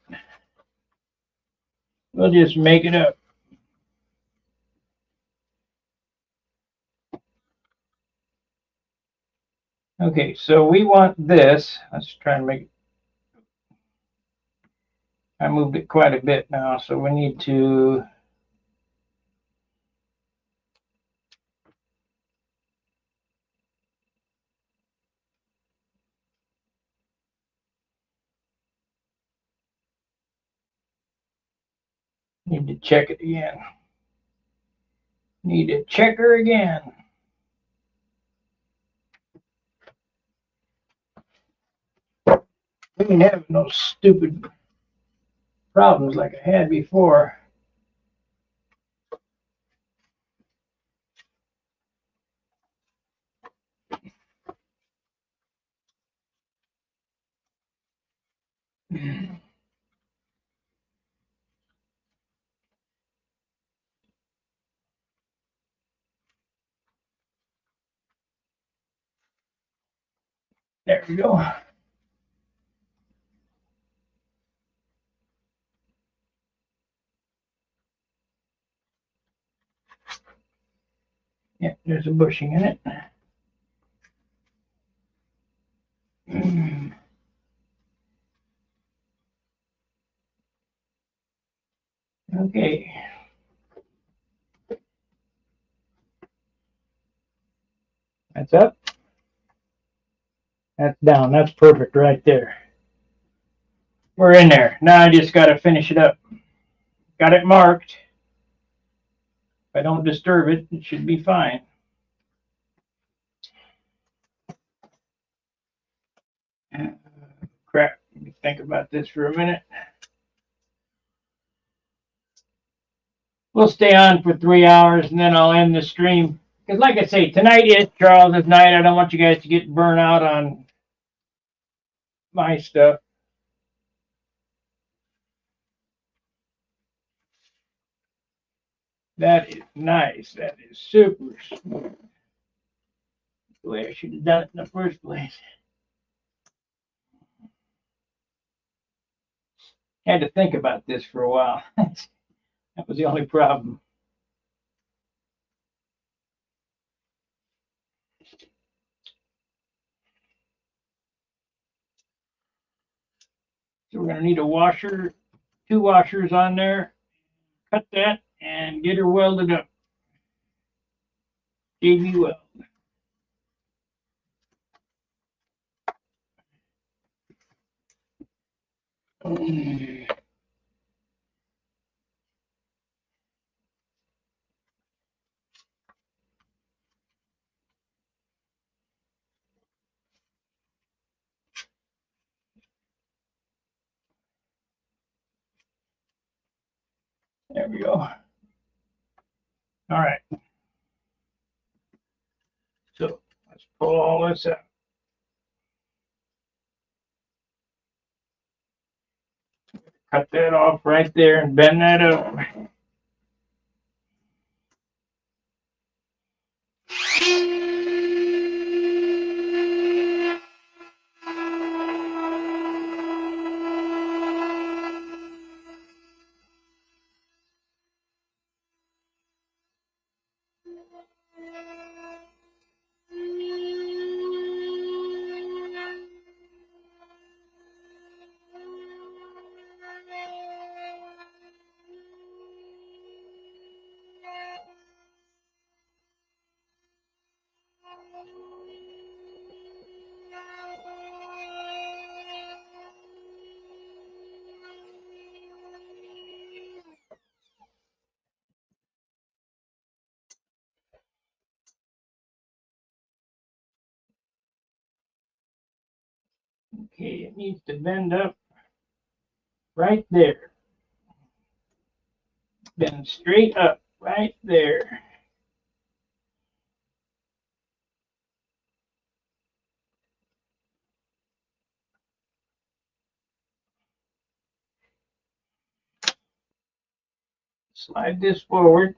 We'll just make it up. Okay, so we want this. Let's try and make it. I moved it quite a bit now, so we need to check it again. Need to check her again. We ain't having no stupid problems like I had before. There we go. Yeah, there's a bushing in it. Okay. That's up. That's down. That's perfect right there. We're in there. Now I just got to finish it up. Got it marked. If I don't disturb it, it should be fine. Crap. Let me think about this for a minute. we'll stay on for 3 hours and then I'll end the stream. Because like I say, tonight is Charles's night. I don't want you guys to get burnt out on my stuff. That is nice. That is super smooth. The way I should have done it in the first place. Had to think about this for a while. That was the only problem. So we're going to need a washer, 2 washers on there. Cut that and get her welded up. JB weld. There we go. All right. So let's pull all this out. Cut that off right there and bend that up. Okay, it needs to bend up right there. Bend straight up right there. Slide this forward.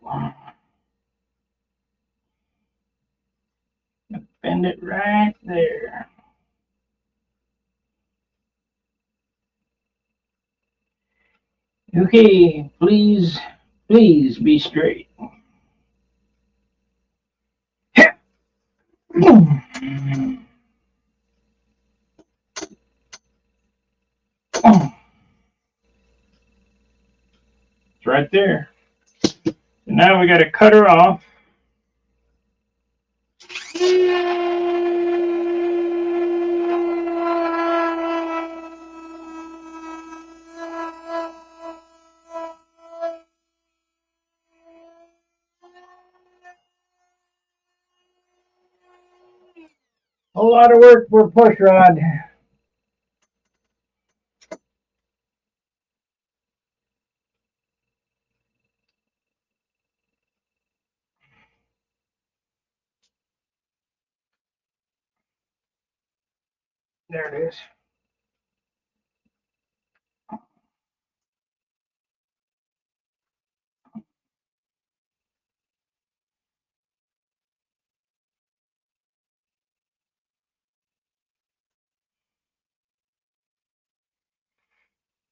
Bend it right there. Okay, please be straight. It's right there. So now we got to cut her off. A lot of work for a push rod. There it is.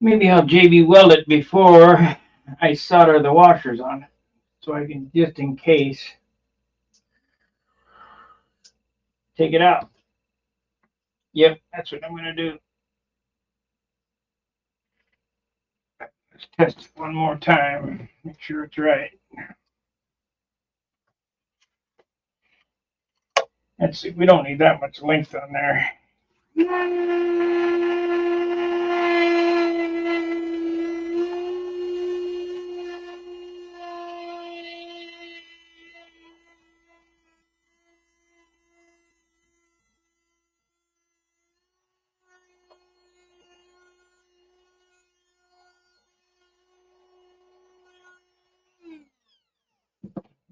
Maybe I'll JB weld it before I solder the washers on it, so I can, just in case, take it out. Yep, that's what I'm going to do. Let's test it one more time, make sure it's right. Let's see, we don't need that much length on there.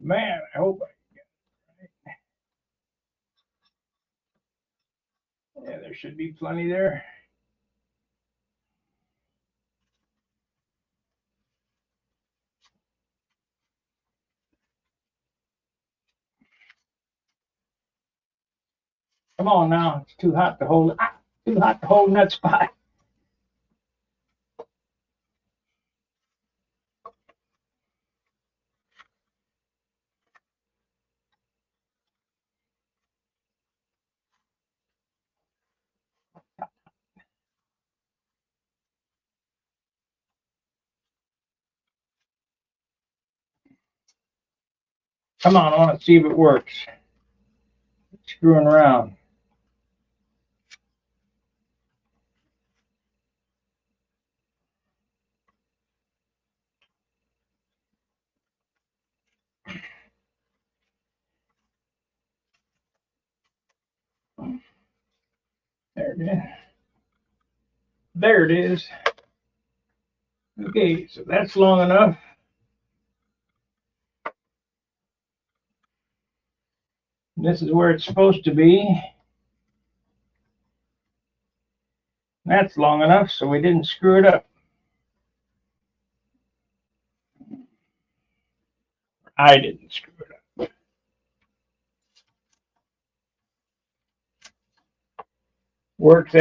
man, I hope I get it right. Yeah, there should be plenty there. Come on now, it's too hot to hold. Too hot to hold in that spot. Come on, I want to see if it works. Screwing around. There it is. There it is. Okay, so that's long enough. This is where it's supposed to be. That's long enough, so we didn't screw it up. I didn't screw it up. Works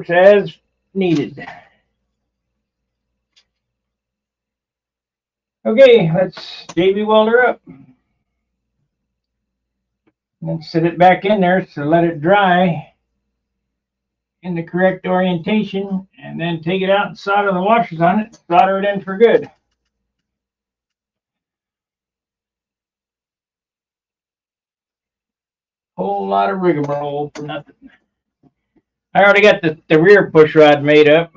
as needed. Okay, let's JB welder up. And then sit it back in there to let it dry in the correct orientation, and then take it out and solder the washers on it, solder it in for good. Whole lot of rigmarole for nothing. I already got the rear push rod made up.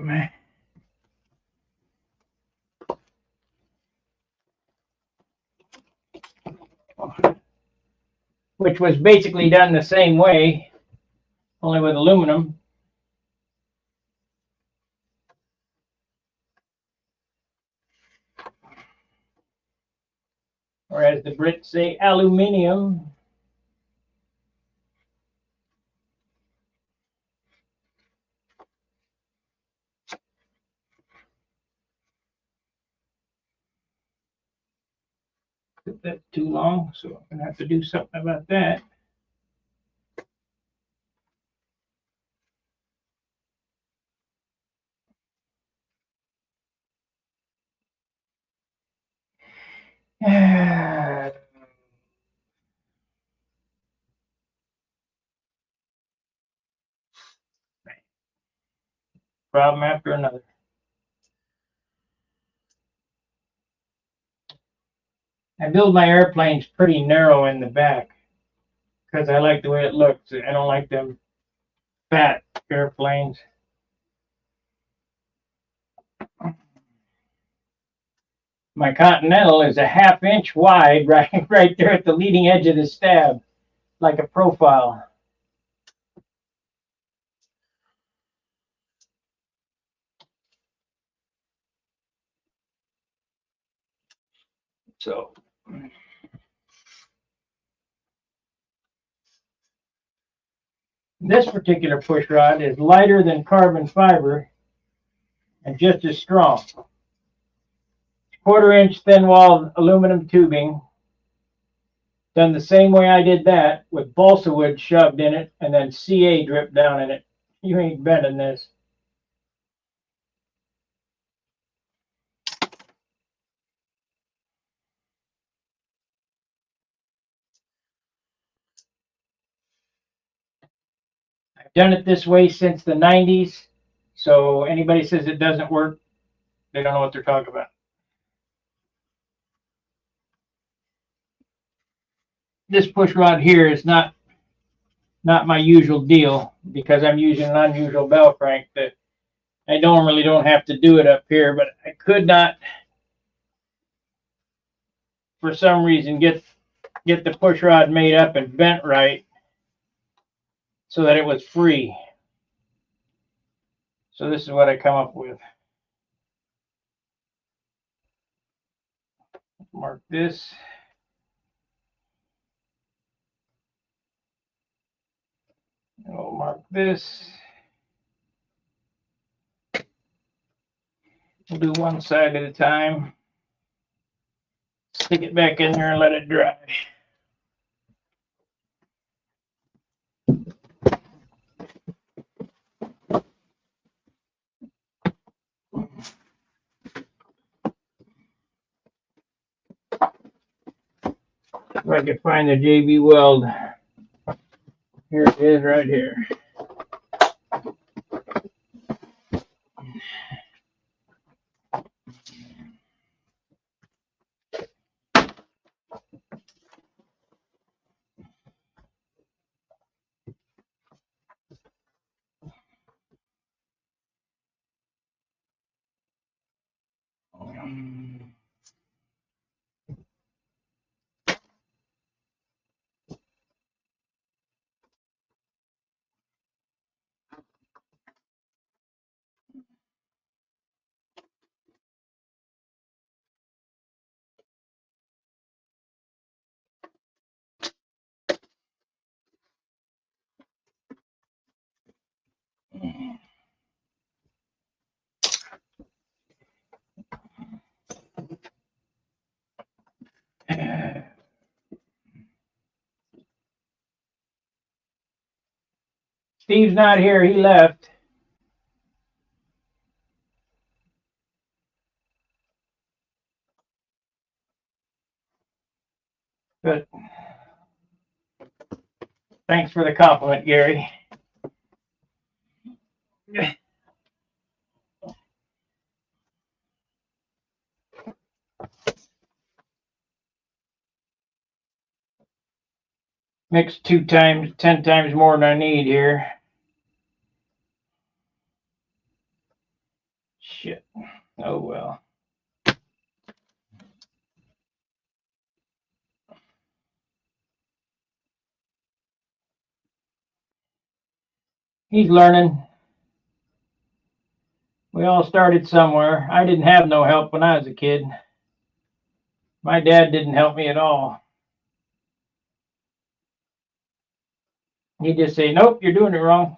Which was basically done the same way, only with aluminum. Or as the Brits say, aluminium. That's too long, so I'm gonna have to do something about that. Problem after another. I build my airplanes pretty narrow in the back because I like the way it looks. I don't like them fat airplanes. My Continental is a 1/2 inch wide, right there at the leading edge of the stab, like a profile. So this particular push rod is lighter than carbon fiber and just as strong. 1/4 inch thin walled aluminum tubing, done the same way I did that, with balsa wood shoved in it and then CA dripped down in it. You ain't bending this. I've done it this way since the 90s, so anybody says it doesn't work, they don't know what they're talking about. This push rod here is not my usual deal because I'm using an unusual bell crank that I normally don't have to do it up here, but I could not, for some reason, get the push rod made up and bent right so that it was free. So this is what I come up with. mark this. And we'll mark this. We'll do one side at a time. Stick it back in there and let it dry. If I can find the JB Weld. Here it is right here. Steve's not here, he left. But thanks for the compliment, Gary. Mix 2 times, 10 times more than I need here. Shit. Oh well. He's learning. We all started somewhere. I didn't have no help when I was a kid. My dad didn't help me at all. He'd just say, nope, you're doing it wrong.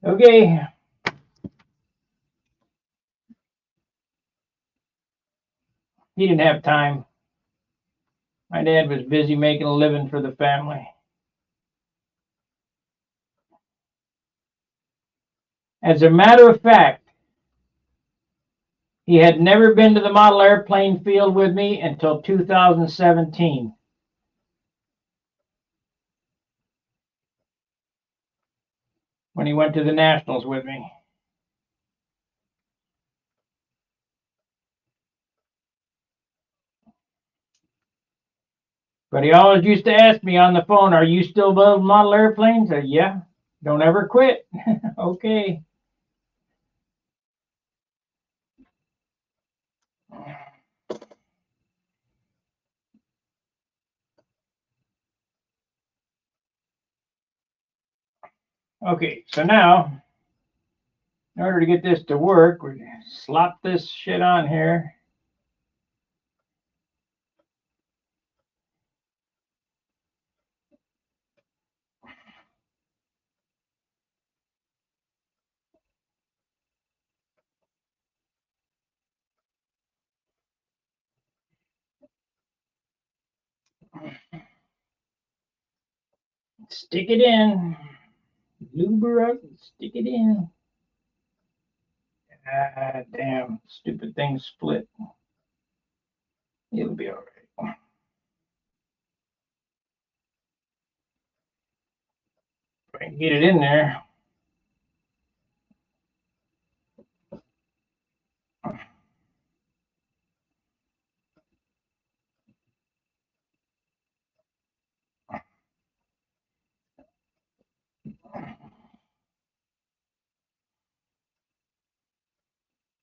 Okay. He didn't have time. My dad was busy making a living for the family. As a matter of fact, he had never been to the model airplane field with me until 2017. When he went to the Nationals with me. But he always used to ask me on the phone, are you still building model airplanes? I said, yeah, don't ever quit. Okay. Okay, so now, in order to get this to work, we slop this shit on here. Stick it in. Lube her up and stick it in. Ah, damn, stupid thing split. It'll be all right. If I can get it in there.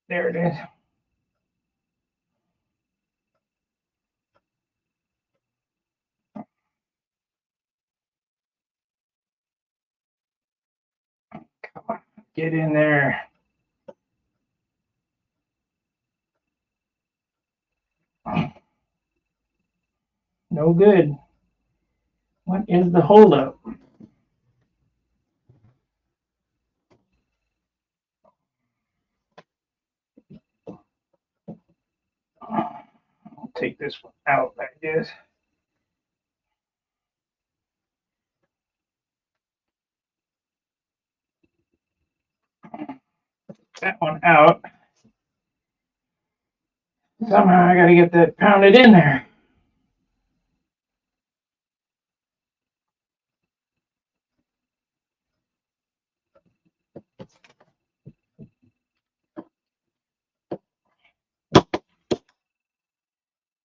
There it is. Come on, get in there. No good. What is the holdup? I'll take this one out, I guess. That one out. Somehow I gotta get that pounded in there.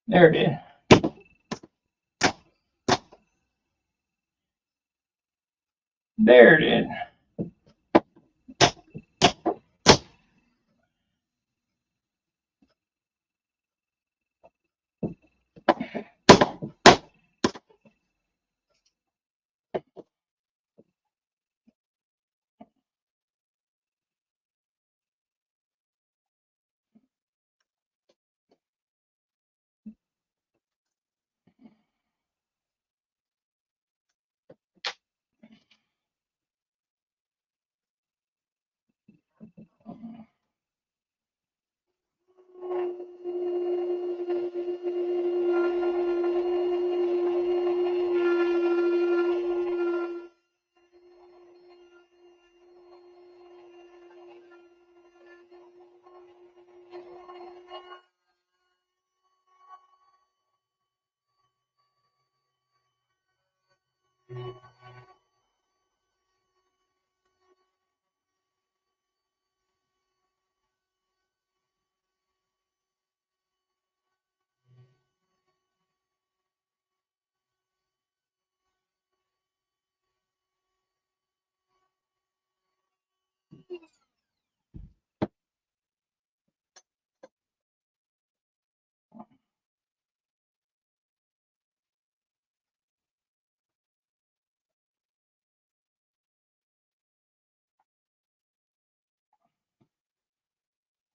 There it is. There it is.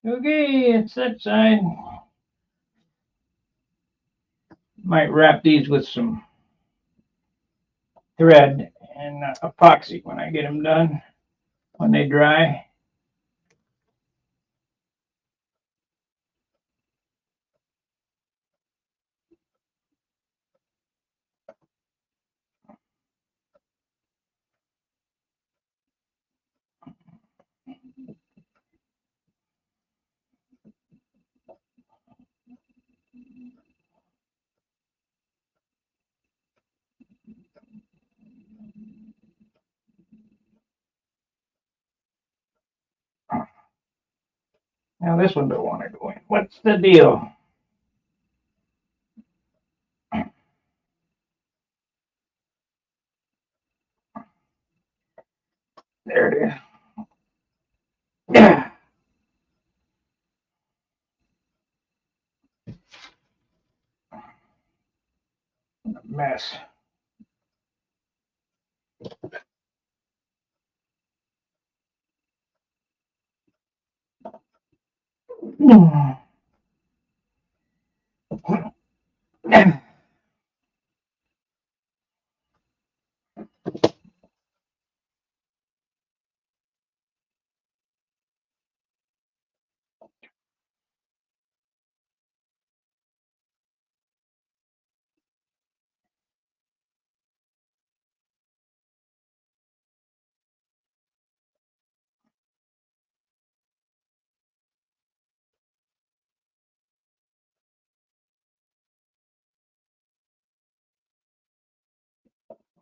Okay, it's that side. Might wrap these with some thread and epoxy when I get them done, when they dry. Now this one don't want to go in. What's the deal? There it is. Mess.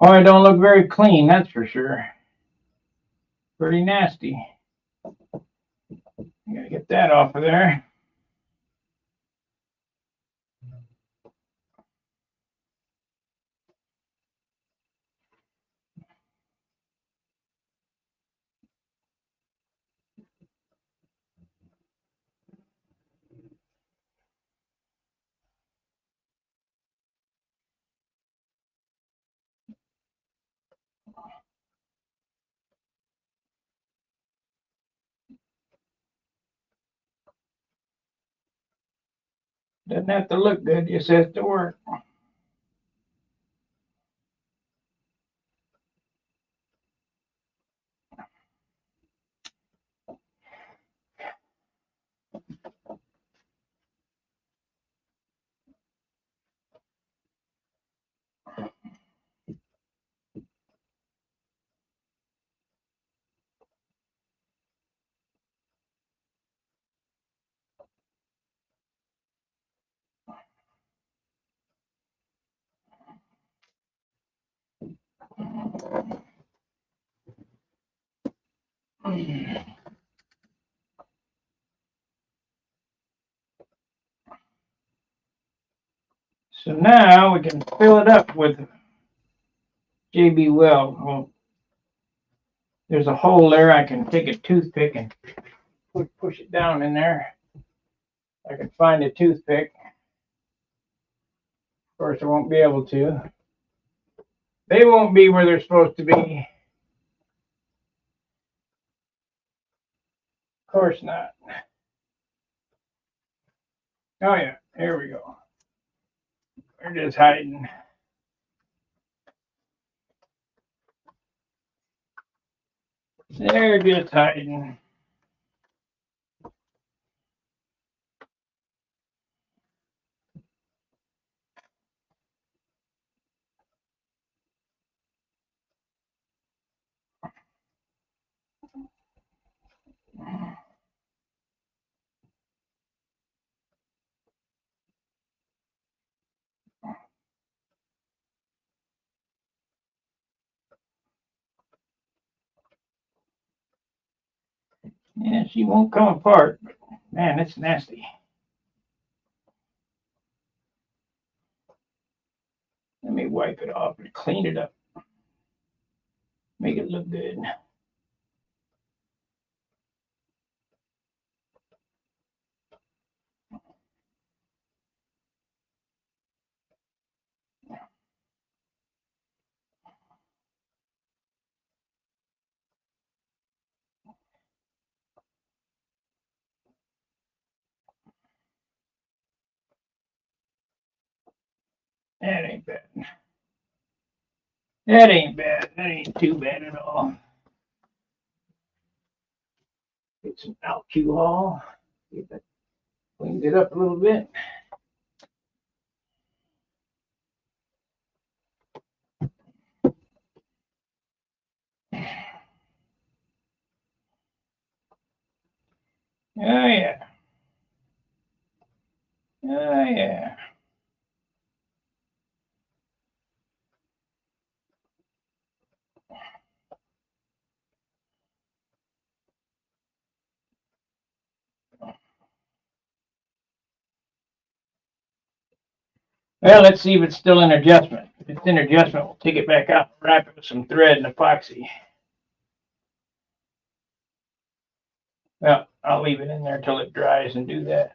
Oh, it don't look very clean, that's for sure. Pretty nasty. I gotta get that off of there. Doesn't have to look good, just has to work. So now we can fill it up with JB Weld. Well, there's a hole there. I can take a toothpick and push it down in there. I can find a toothpick. Of course, I won't be able to. They won't be where they're supposed to be. Of course not. Oh yeah, here we go. They're just hiding. They're just hiding. Yeah, she won't come apart, but man, it's nasty. Let me wipe it off and clean it up. Make it look good. That ain't bad. That ain't bad. That ain't too bad at all. Get some alcohol. Get that cleaned it up a little bit. Oh yeah. Oh yeah. Well, let's see if it's still in adjustment. If it's in adjustment, we'll take it back out and wrap it with some thread and epoxy. Well, I'll leave it in there till it dries and do that.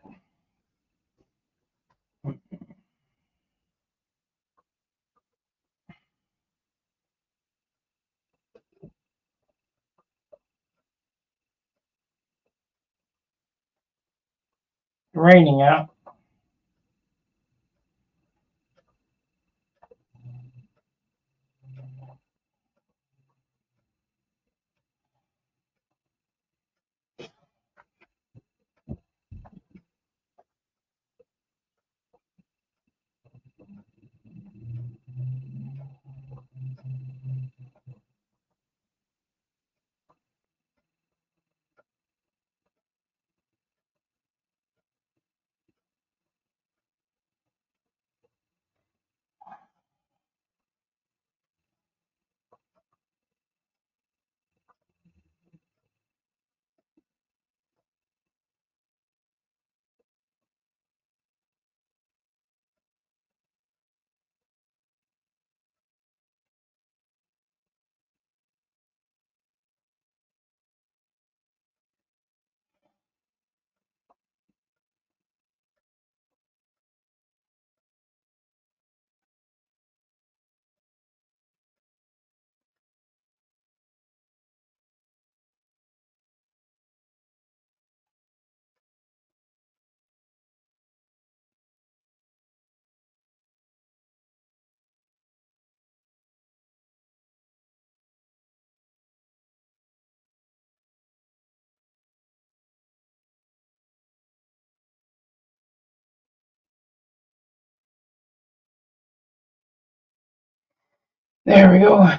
Raining out. There we go.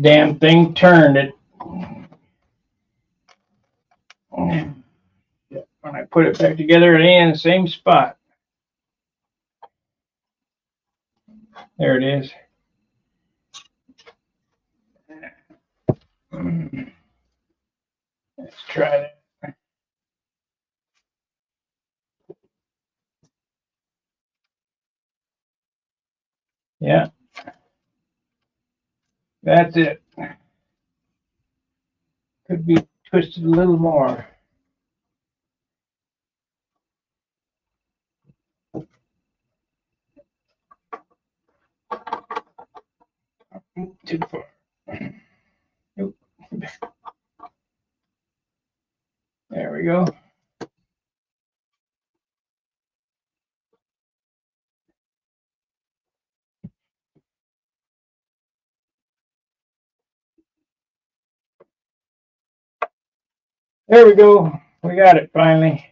Damn thing turned it. When I put it back together, it ain't in the same spot. There it is. Let's try that. Yeah, that's it. Could be twisted a little more. Too far. Nope. There we go. There we go. We got it finally.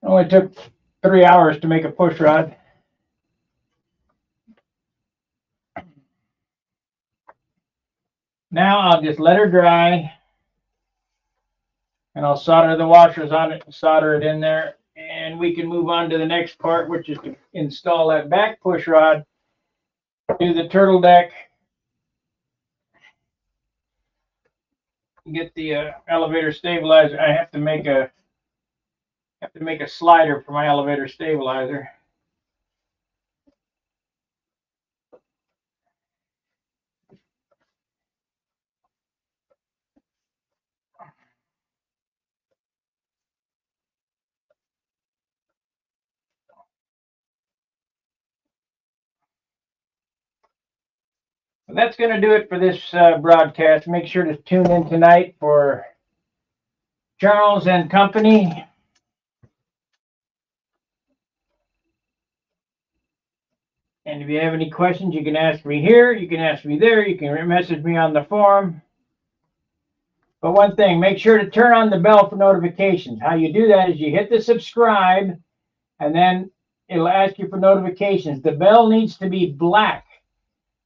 Only took 3 hours to make a push rod. Now I'll just let her dry, and I'll solder the washers on it and solder it in there, and we can move on to the next part, which is to install that back push rod, do the turtle deck, get the elevator stabilizer. I have to make a slider for my elevator stabilizer. So that's going to do it for this broadcast. Make sure to tune in tonight for Charles and Company. And if you have any questions, you can ask me here, you can ask me there, you can message me on the forum. But one thing, make sure to turn on the bell for notifications. How you do that is you hit the subscribe, and then it'll ask you for notifications. The bell needs to be black.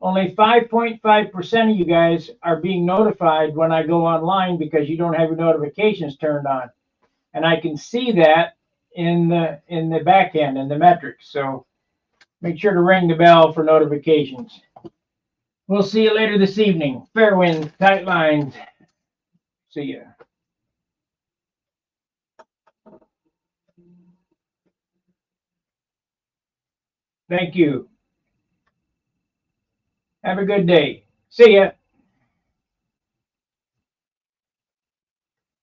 Only 5.5% of you guys are being notified when I go online because you don't have your notifications turned on. And I can see that in the back end, in the metrics. So make sure to ring the bell for notifications. We'll see you later this evening. Fair winds, tight lines. See ya. Thank you. Have a good day. See ya.